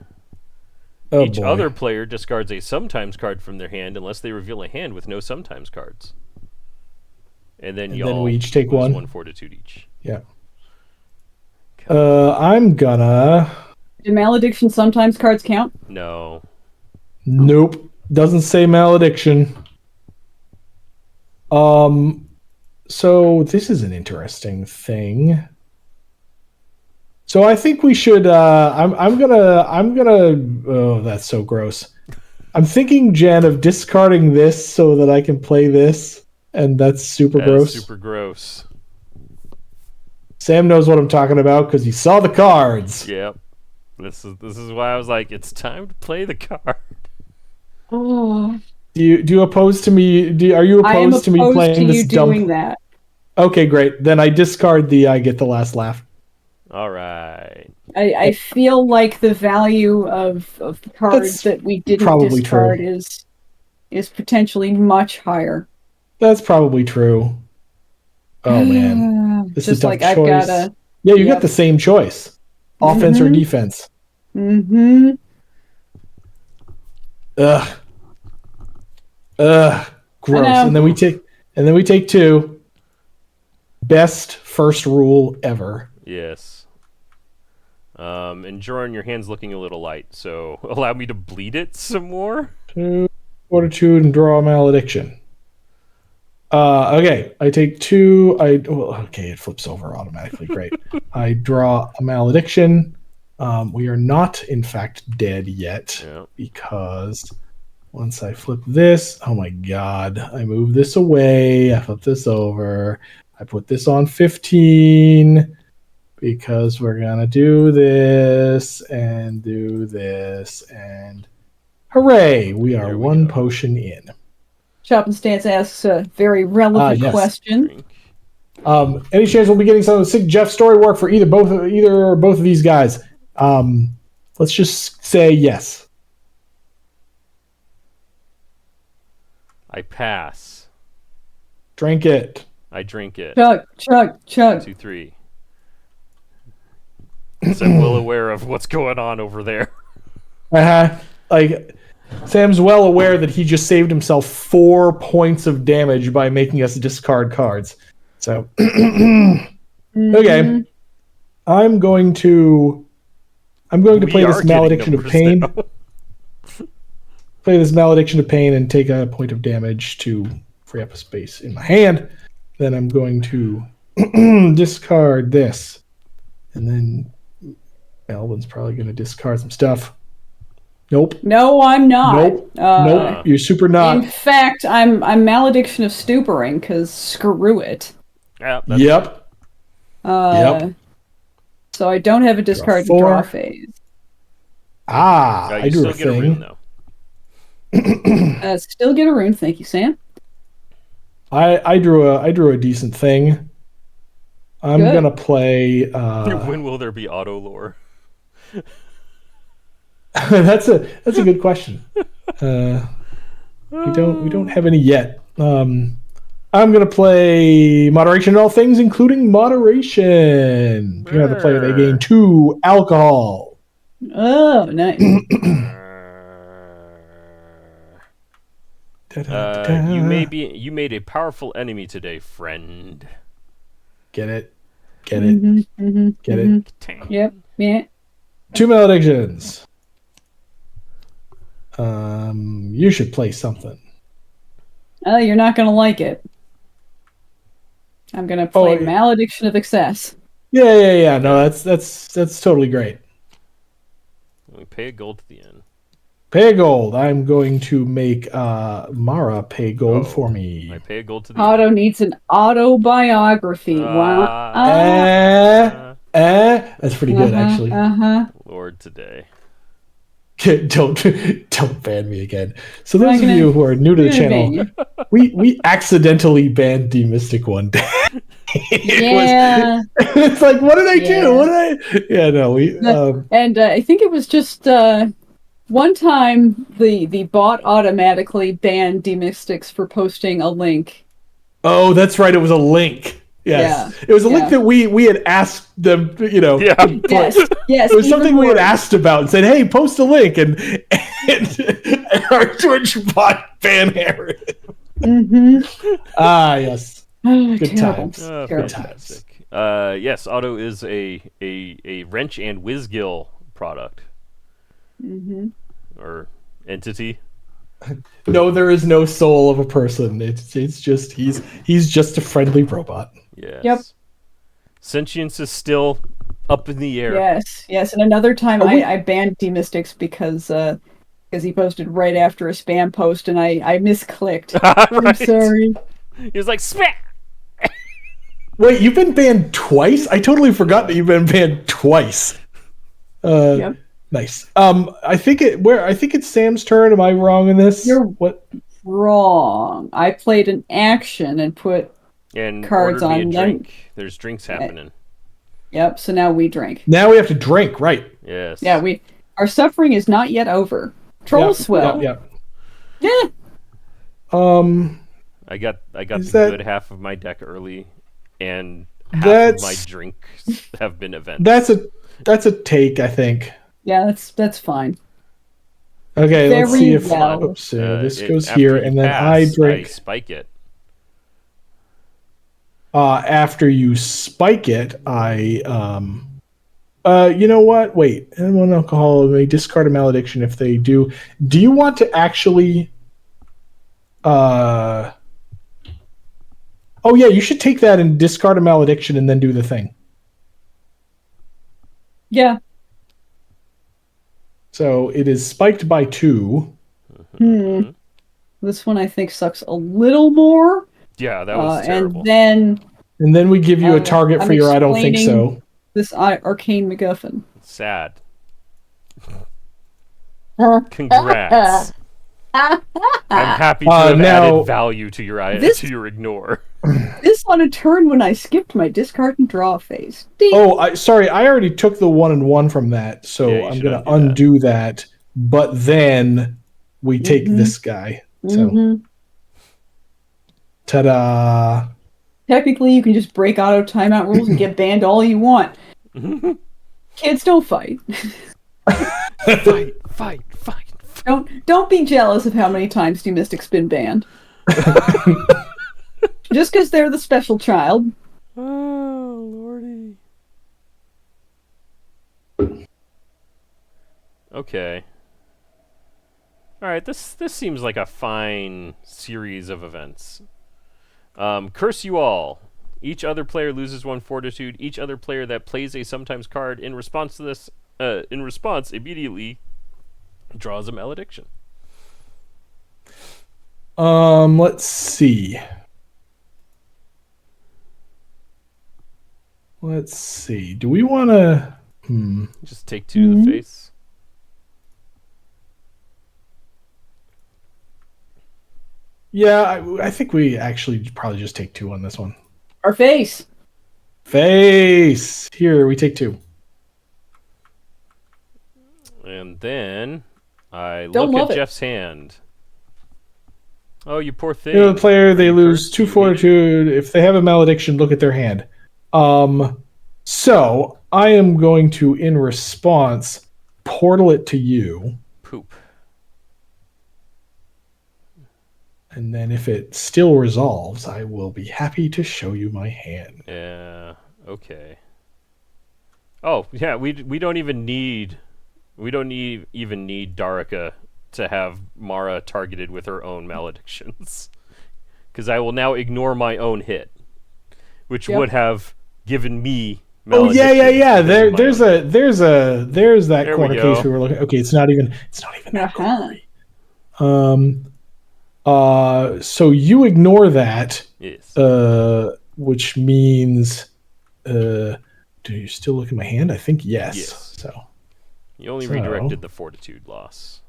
Each other player discards a sometimes card from their hand unless they reveal a hand with no sometimes cards. And then we each take one. 1 fortitude each. Yeah. I'm gonna... Do malediction sometimes cards count? No. Nope. Doesn't say malediction. So this is an interesting thing. So I think we should. I'm gonna. Oh, that's so gross. I'm thinking, Jen, of discarding this so that I can play this, and that's super gross. Super gross. Sam knows what I'm talking about because he saw the cards. Yep. This is why I was like, it's time to play the card. Oh. Do you oppose to me? Are you opposed to me playing this dumb? Doing that. Okay, great. Then I discard the. I get the last laugh. All right. I feel like the value of the cards that we didn't discard is potentially much higher. That's probably true. Oh man, this is a tough choice. I've gotta. Yeah, you got the same choice: offense or defense. Mm-hmm. Gross. And then we take 2. Best first rule ever. Yes. And Joran, your hand's looking a little light, so allow me to bleed it some more. 2 fortitude and draw a malediction. Okay, I take 2. Okay, it flips over automatically. Great. I draw a malediction. We are not, in fact, dead yet because once I flip this, oh my god, I move this away. I flip this over. I put this on 15 because we're gonna do this and do this, and hooray! We are one potion in. Chop and Stance asks a very relevant question. Any chance we'll be getting some of the Sick Jeff story work for either or both of these guys? Let's just say yes. I pass. Drink it. I drink it. Chug. 1, 2, 3. So I'm well aware of what's going on over there. Like, Sam's well aware that he just saved himself 4 points of damage by making us discard cards. So, okay. I'm going to play this Malediction of Pain. Play this Malediction of Pain and take a point of damage to free up a space in my hand. Then I'm going to discard this. And then Melvin's probably going to discard some stuff. Nope. No, I'm not. Nope. You're super not. In fact, I'm Malediction of Stupering because screw it. Yep. So I don't have a discard and draw phase. I drew a thing. Get a rune, though. Still get a rune, thank you, Sam. I drew a decent thing. I'm gonna play. When will there be auto lore? That's a good question. We don't have any yet. I'm gonna play moderation in all things, including moderation. If you have the player, they gain 2 alcohol. Oh, nice. You made a powerful enemy today, friend. Get it? Get it? Get it? Yep. Yeah. 2 maledictions. You should play something. Oh, you're not gonna like it. I'm gonna play Malediction of Excess. Yeah. No, that's totally great. We pay a gold to the end. Pay a gold. I'm going to make Marah pay gold for me. I pay a gold to the Otto needs an autobiography. That's pretty good, actually. Lord today. Don't ban me again. So those of you who are new to the channel, we accidentally banned D-Mystic one day. It's like, what did I do? Yeah, no, we. And I think it was just one time the bot automatically banned D-Mystics for posting a link. Oh, that's right. It was a link. Yes. Yeah. It was a link that we had asked them, Yes. It was something we had asked about and said, hey, post a link. And our Twitch bot ban hammered. Yes. Good times. Good times. Yes, Otto is a wrench and WizGill product. Or entity. No, there is no soul of a person. It's just he's just a friendly robot. Yes. Yep. Sentience is still up in the air. Yes. And another time I banned D-Mystics because he posted right after a spam post and I misclicked. Right. I'm sorry. He was like, spam! Wait, you've been banned twice? I totally forgot that you've been banned twice. Yep. Nice. I think it's Sam's turn. Am I wrong in this? You're wrong. I played an action and put cards on them. Drink. There's drinks happening. Yep. So now we drink. Now we have to drink, right? Yes. Yeah. Our suffering is not yet over. Troll swell. Yeah. I got the good half of my deck early, and half of my drinks have been events. That's a take, I think. Yeah, that's fine. Okay, let's see if this goes here, and then I drink. I spike it. after you spike it, you know what? Wait, and one alcohol, they discard a malediction if they do. Do you want to actually? Oh yeah, you should take that and discard a malediction and then do the thing. Yeah. So it is spiked by 2. This one I think sucks a little more. Yeah, that was terrible. And then we give you a target for your I don't think so. This arcane MacGuffin. Sad. Congrats. I'm happy to have added value to your ignore. This on a turn when I skipped my discard and draw phase. Sorry, I already took the 1 and 1 from that, so I'm going to undo that. But then we take this guy. So, ta-da! Technically, you can just break auto timeout rules and get banned all you want. Kids, don't fight. Fight. Don't be jealous of how many times Mystic's been banned. Just because they're the special child. Oh, lordy. Okay. Alright, this seems like a fine series of events. Curse you all. Each other player loses 1 fortitude. Each other player that plays a sometimes card in response to this, immediately draws a malediction. Let's see. Do we want to... Just take 2 to the face. Yeah, I think we actually probably just take 2 on this one. Our face. Here, we take 2. And then I look at Jeff's hand. Oh, you poor thing. The player, they lose 2 fortitude. If they have a malediction, look at their hand. So I am going to, in response, portal it to you. Poop. And then if it still resolves, I will be happy to show you my hand. Yeah, okay. Oh, yeah, we don't even need Darika to have Marah targeted with her own maledictions. Because I will now ignore my own hit, which would have given me maledictions. Oh yeah. There's that corner case we were looking. Okay, it's not even that gory. So you ignore that. Yes. Which means, do you still look at my hand? I think yes. So you only redirected the fortitude loss.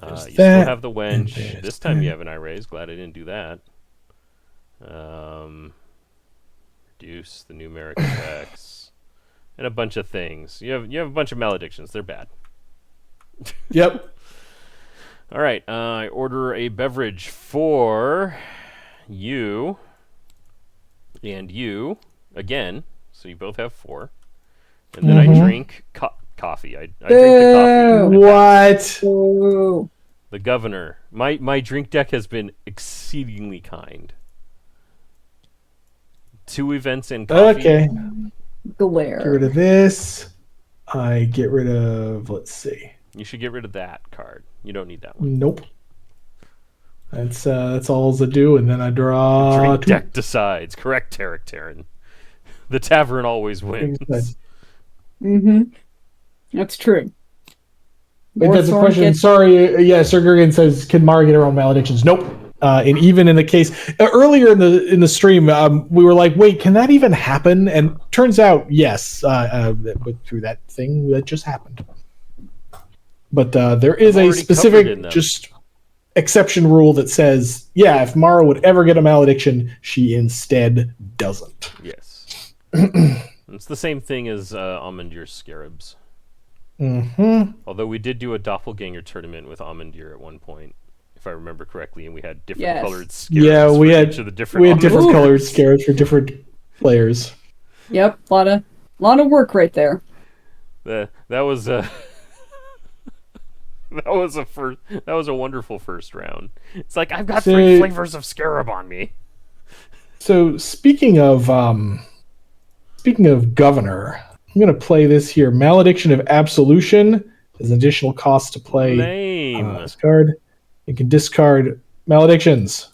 You still have the wench. This time you have an I-raise. Glad I didn't do that. Reduce the numeric effects and a bunch of things. You have a bunch of maledictions. They're bad. Yep. All right, I order a beverage for you and you again, so you both have 4. And then I drink coffee. I drink the coffee. What? The governor. My drink deck has been exceedingly kind. 2 events and coffee. Okay. Glare. Get rid of this. I get rid of, let's see. You should get rid of that card. You don't need that one. Nope. That's all I do, and then I draw. Drink deck decides. Correct, Tarek Terran. The tavern always wins. That's true. Wait, that's a question. Sorry, Sir Gergen says, "Can Marah get her own maledictions?" Nope. And even in the case earlier in the stream, we were like, "Wait, can that even happen?" And turns out, yes, through that thing that just happened. But there is a specific just exception rule that says, yeah, if Marah would ever get a malediction, she instead doesn't. Yes. It's the same thing as Amandir's Scarabs. Although we did do a doppelganger tournament with Amandir at one point, if I remember correctly, and we had different colored Scarabs. Yeah, we had each of the different colored Scarabs for different players. Yep, lot of work right there. That was That was a wonderful first round. It's like, I've got 3 flavors of Scarab on me. So speaking of governor, I'm going to play this here. Malediction of Absolution. There's an additional cost to play this card. You can discard maledictions.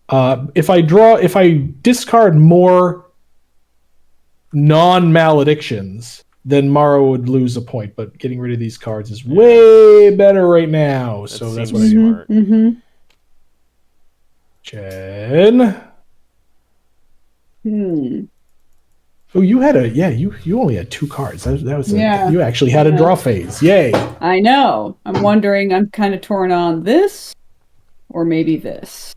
If I discard more non-maledictions, then Marah would lose a point. But getting rid of these cards is way better right now. So that's what I do. Mm-hmm. Jen. Oh, you had you only had 2 cards. That was you actually had a draw phase. Yay! I know. I'm wondering. I'm kind of torn on this, or maybe this.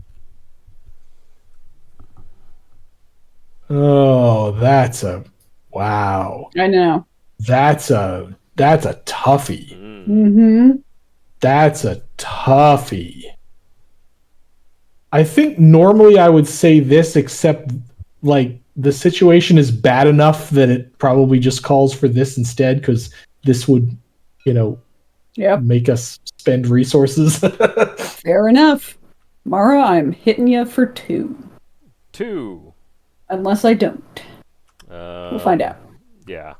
Oh, that's a wow. I know. That's a toughie. Mm-hmm. That's a toughie. I think normally I would say this, except like the situation is bad enough that it probably just calls for this instead, because this would, make us spend resources. Fair enough. Marah, I'm hitting you for 2. 2. Unless I don't. We'll find out. Yeah.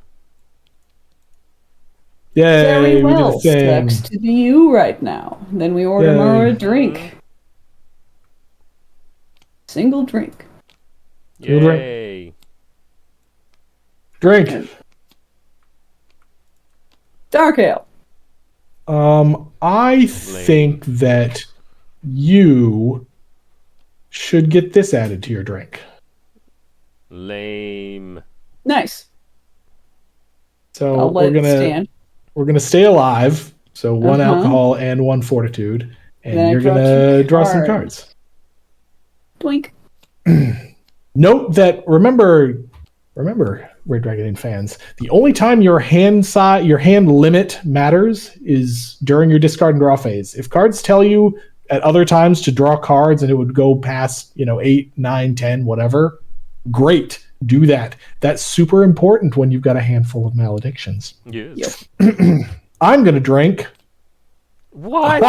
Yay, very well. Sucks to be you right now. Then we order Marah a drink. Single drink. Yay. Drink. Dark ale. I think that you should get this added to your drink. Lame. Nice. So we're gonna stay alive. So 1 alcohol and 1 fortitude, and you're gonna draw some cards. Doink. Note that remember, Red Dragon fans, the only time your hand limit matters is during your discard and draw phase. If cards tell you at other times to draw cards and it would go past 8, 9, 10, whatever, great, do that. That's super important when you've got a handful of maledictions. Yes. I'm gonna drink. What?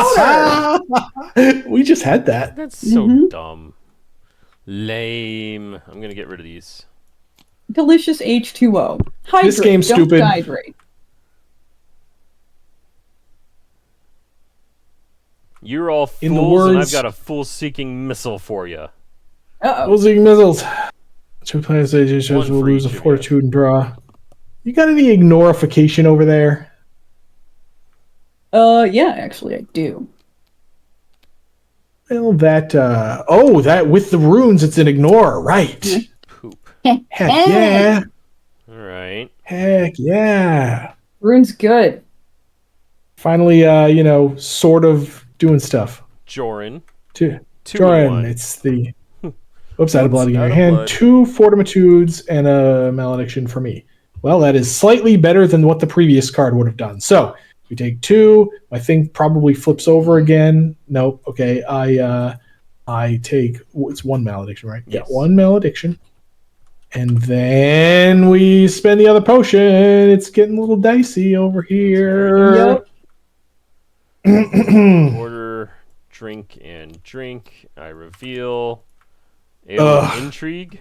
We just had that. That's so dumb. Lame. I'm gonna get rid of these. Delicious H2O. Hydrate. This game's don't stupid. Dehydrate. You're all fools, and I've got a fool-seeking missile for you. Fool-seeking missiles. 2 players will lose a fortitude and draw. You got any ignorification over there? Yeah, actually, I do. Well, that with the runes, it's an ignore, right? Poop. Heck yeah. All right. Heck yeah. Rune's good. Finally, sort of doing stuff. Joran. Joran, it's the... Oops, out of blood in your hand. 2 fortitudes and a malediction for me. Well, that is slightly better than what the previous card would have done. So, we take 2. My thing probably flips over again. Nope. Okay. I take... It's 1 malediction, right? Yes. Yeah, 1 malediction. And then we spend the other potion. It's getting a little dicey over here. Yep. Order, drink, and drink. I reveal... Alien intrigue.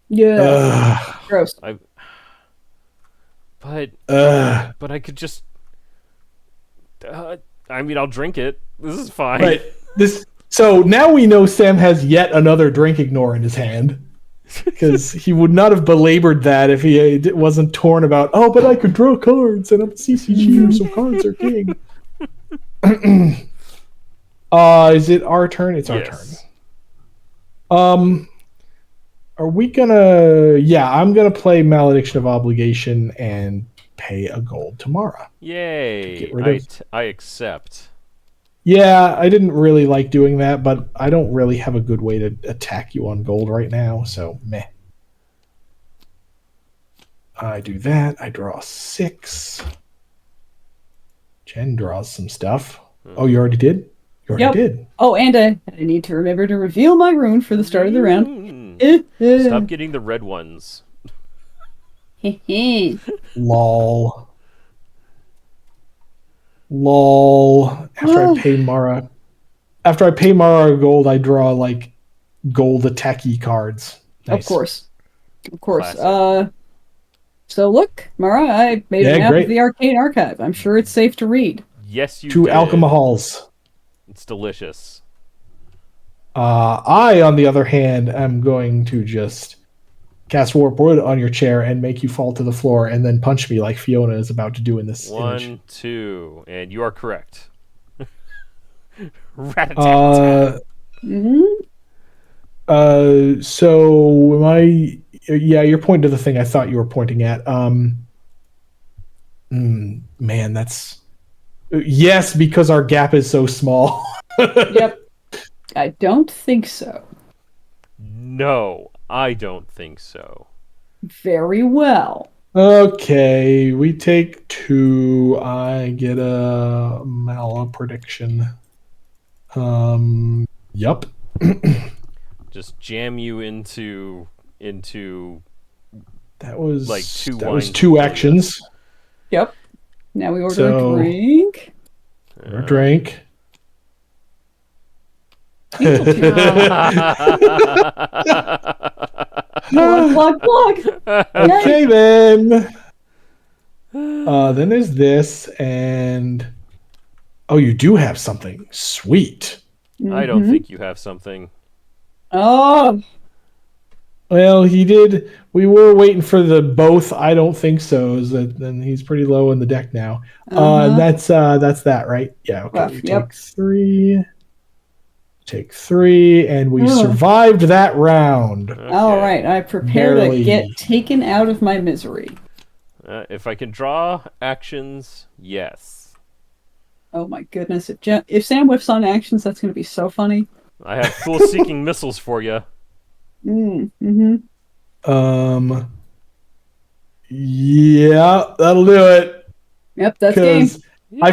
Yeah. Gross. But I could just. I'll drink it. This is fine. Right. So now we know Sam has yet another drink ignore in his hand, because he would not have belabored that if he wasn't torn about. Oh, but I could draw cards and I'm a CCG, so cards are king. Is it our turn? It's our turn. Are we gonna... Yeah, I'm gonna play Malediction of Obligation and pay a gold to Marah. Yay! I accept. Yeah, I didn't really like doing that, but I don't really have a good way to attack you on gold right now, so meh. I do that. I draw 6. Jen draws some stuff. Oh, you already did? You already did. Oh, and I need to remember to reveal my rune for the start of the round. Stop getting the red ones. Lol. After I pay Marah gold, I draw like gold attacky cards. Nice. Of course. Classic. So look, Marah, I made a map of the Arcane Archive. I'm sure it's safe to read. Yes, you Two did. alcohols. It's delicious. I, on the other hand, am going to just cast Warp Wood on your chair and make you fall to the floor and then punch me like Fiona is about to do in this image. 1, 2, and you are correct. Rat-a-tat-tat. So am I? Yeah, you're pointing to the thing I thought you were pointing at. Man, that's yes, because our gap is so small. Yep. I don't think so. No, I don't think so. Very well. Okay, we take 2. I get a Mala prediction. Yup. Just jam you into That was like 2 that was wine 2 people, actions. Yep. Now we order So- a drink. Or drink. Plug. Okay then. Then there's this, and you do have something sweet. I don't think you have something. Oh, Well, he did. We were waiting for the both. I don't think so's. Then he's pretty low in the deck now. And that's that, right? Yeah. Okay. Rough, yep. Take 3, and we survived that round. Okay. all right. I prepare Barely. to get taken out of my misery. If I can draw actions, yes. Oh my goodness! If Sam whiffs on actions, that's going to be so funny. I have Fool-Seeking Missiles for you. Yeah, that'll do it. Yep, that's game. Because I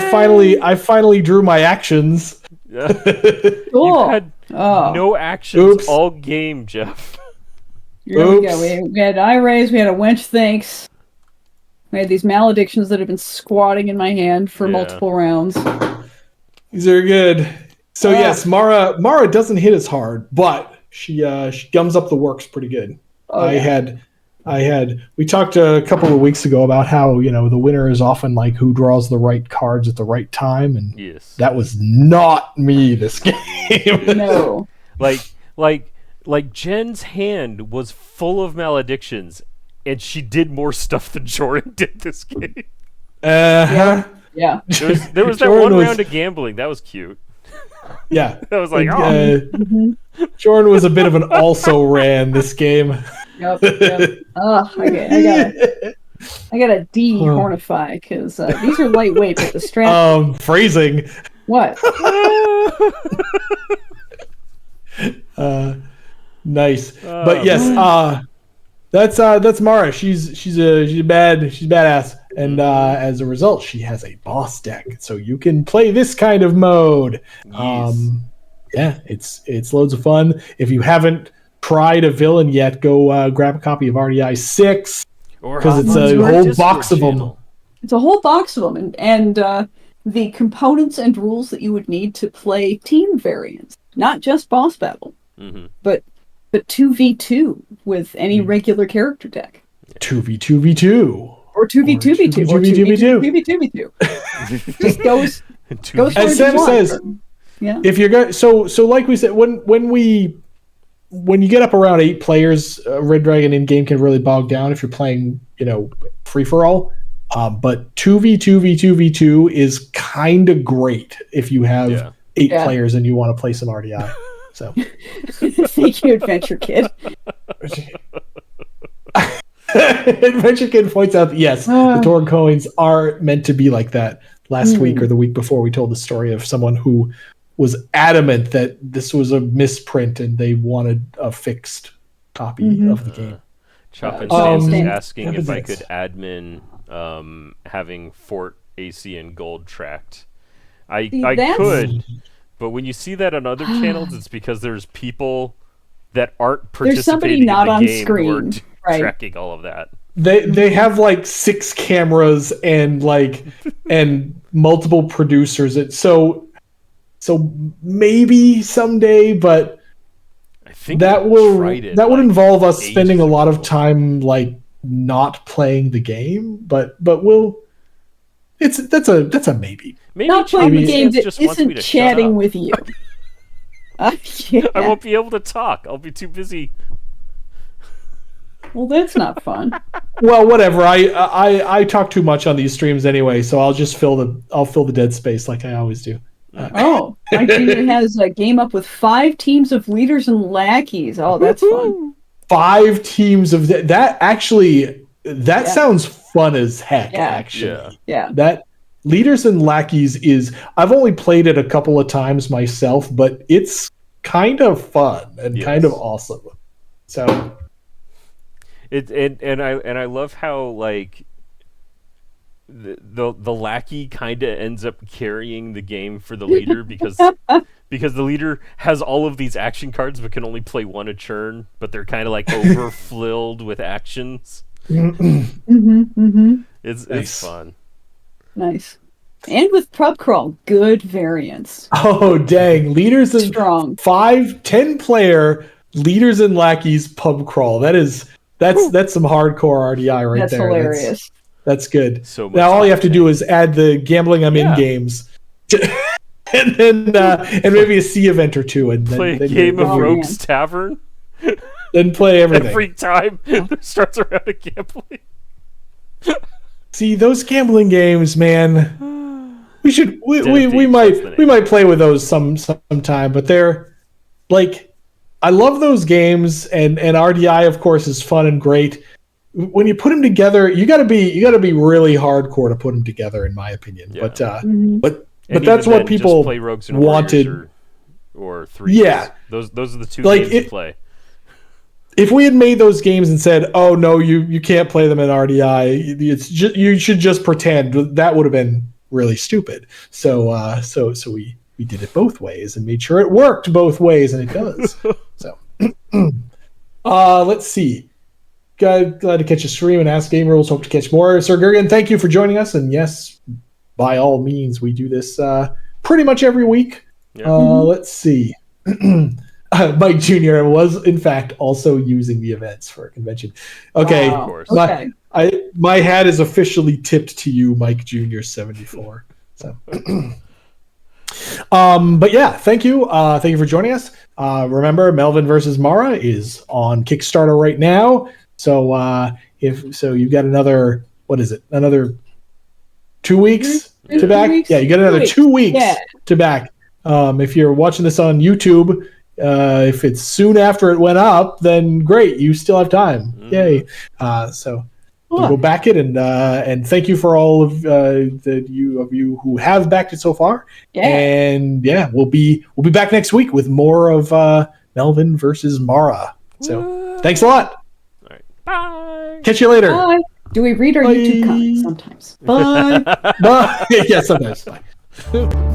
finally drew my actions. Yeah. Cool. You've had no actions Oops. all game, Jeff. Here we go. We had eye raise. We had a wench. Thanks. We had these maledictions that have been squatting in my hand for multiple rounds. These are good. So yes, Marah doesn't hit as hard, but she gums up the works pretty good. We talked a couple of weeks ago about how, the winner is often like who draws the right cards at the right time, and that was not me this game. No. Like Jen's hand was full of maledictions, and she did more stuff than Joran did this game. Uh-huh. Yeah. There was that one round of gambling. That was cute. Yeah. That was like, Joran was a bit of an also-ran this game. Yep. Oh, I got a D Hornify because these are lightweight, but the strap. Phrasing. What? Nice. But yes, that's Marah. She's badass, and as a result, she has a boss deck, so you can play this kind of mode. Yes. Yeah, it's loads of fun. If you haven't tried a villain yet, go grab a copy of RDI 6 because it's a whole box of them. It's a whole box of them, and the components and rules that you would need to play team variants, not just boss battle, but 2v2 with any regular character deck. 2v2v2. Or 2v2v2. Or 2v2v2. Just goes as Sam says. Yeah. If you're going, so like we said, when you get up around 8 players, Red Dragon in game can really bog down if you're playing, free for all. But 2v2v2v2 is kind of great if you have 8 players and you want to play some RDI. So, thank you, Adventure Kid. Adventure Kid points out that yes, the Torn coins are meant to be like that. Last week or the week before, we told the story of someone who was adamant that this was a misprint and they wanted a fixed copy of the game. Chop and Sans is asking if I could admin having Fort AC and Gold tracked. I could, but when you see that on other channels, it's because there's people that aren't participating in the game who are tracking all of that. They have like 6 cameras and and multiple producers. So maybe someday, but think that would involve us spending a lot of ago. time like not playing the game, but that's a maybe. Maybe Not playing the Choppy game Sands that just wants me isn't to shut chatting up. with you. Yeah. I won't be able to talk. I'll be too busy. Well, that's not fun. Well, whatever. I talk too much on these streams anyway, so I'll just fill the dead space like I always do. Oh, my junior has a game up with 5 teams of leaders and lackeys. Oh, that's fun. 5 teams of that actually. That Yeah. sounds fun as heck. Yeah. Actually, Yeah. that leaders and lackeys is. I've only played it a couple of times myself, but it's kind of fun and kind of awesome. So. And I love how like the lackey kind of ends up carrying the game for the leader because the leader has all of these action cards but can only play one a turn, but they're kind of like overfilled with actions. It's Nice. fun. Nice. And with pub crawl, good variants. Oh dang! Leaders and Strong. 10 player leaders and lackeys pub crawl. That's some hardcore RDI right That's there. hilarious. That's good. So much Now all you have to do content. is add the gambling I'm in games, and then and maybe a C event or two, and Play a then game of Oh, Rogue's man. Tavern then play everything. every time there starts a round of gambling. See those gambling games, man. We should we Thieves, might that's the name. we might play with those sometime, but they're like I love those games, and RDI of course is fun and great. When you put them together, you got to be really hardcore to put them together, in my opinion. Yeah. But And that's even what then, people just play Rogues and wanted. Warriors or Threes. Yeah. Those are the two Like, games to play. If we had made those games and said, "Oh no, you can't play them in RDI," it's just, you should just pretend, that would have been really stupid. So we did it both ways and made sure it worked both ways, and it does. So let's see. Glad to catch a stream and ask game rules. Hope to catch more. Sir Gergen, thank you for joining us. And yes, by all means, we do this pretty much every week. Yeah. Let's see. Mike Jr. was in fact also using the events for a convention. Okay, Wow. Of course. Okay. my hat is officially tipped to you, Mike Jr. 74. So, but yeah, thank you for joining us. Remember, Melvyn versus Marah is on Kickstarter right now. So you've got another, what is it? Another 2 weeks to 2 back. weeks? Yeah, you got another 2 2 weeks Yeah. to back. If you're watching this on YouTube, if it's soon after it went up, then great, you still have time. Yay! So go back it, and thank you for all of you who have backed it so far. Yeah. And yeah, we'll be back next week with more of Melvyn versus Marah. So thanks a lot. All right. Bye. Catch you later. Bye. Do we read our Bye. YouTube comments sometimes? Bye. Bye. Yeah, sometimes. Bye.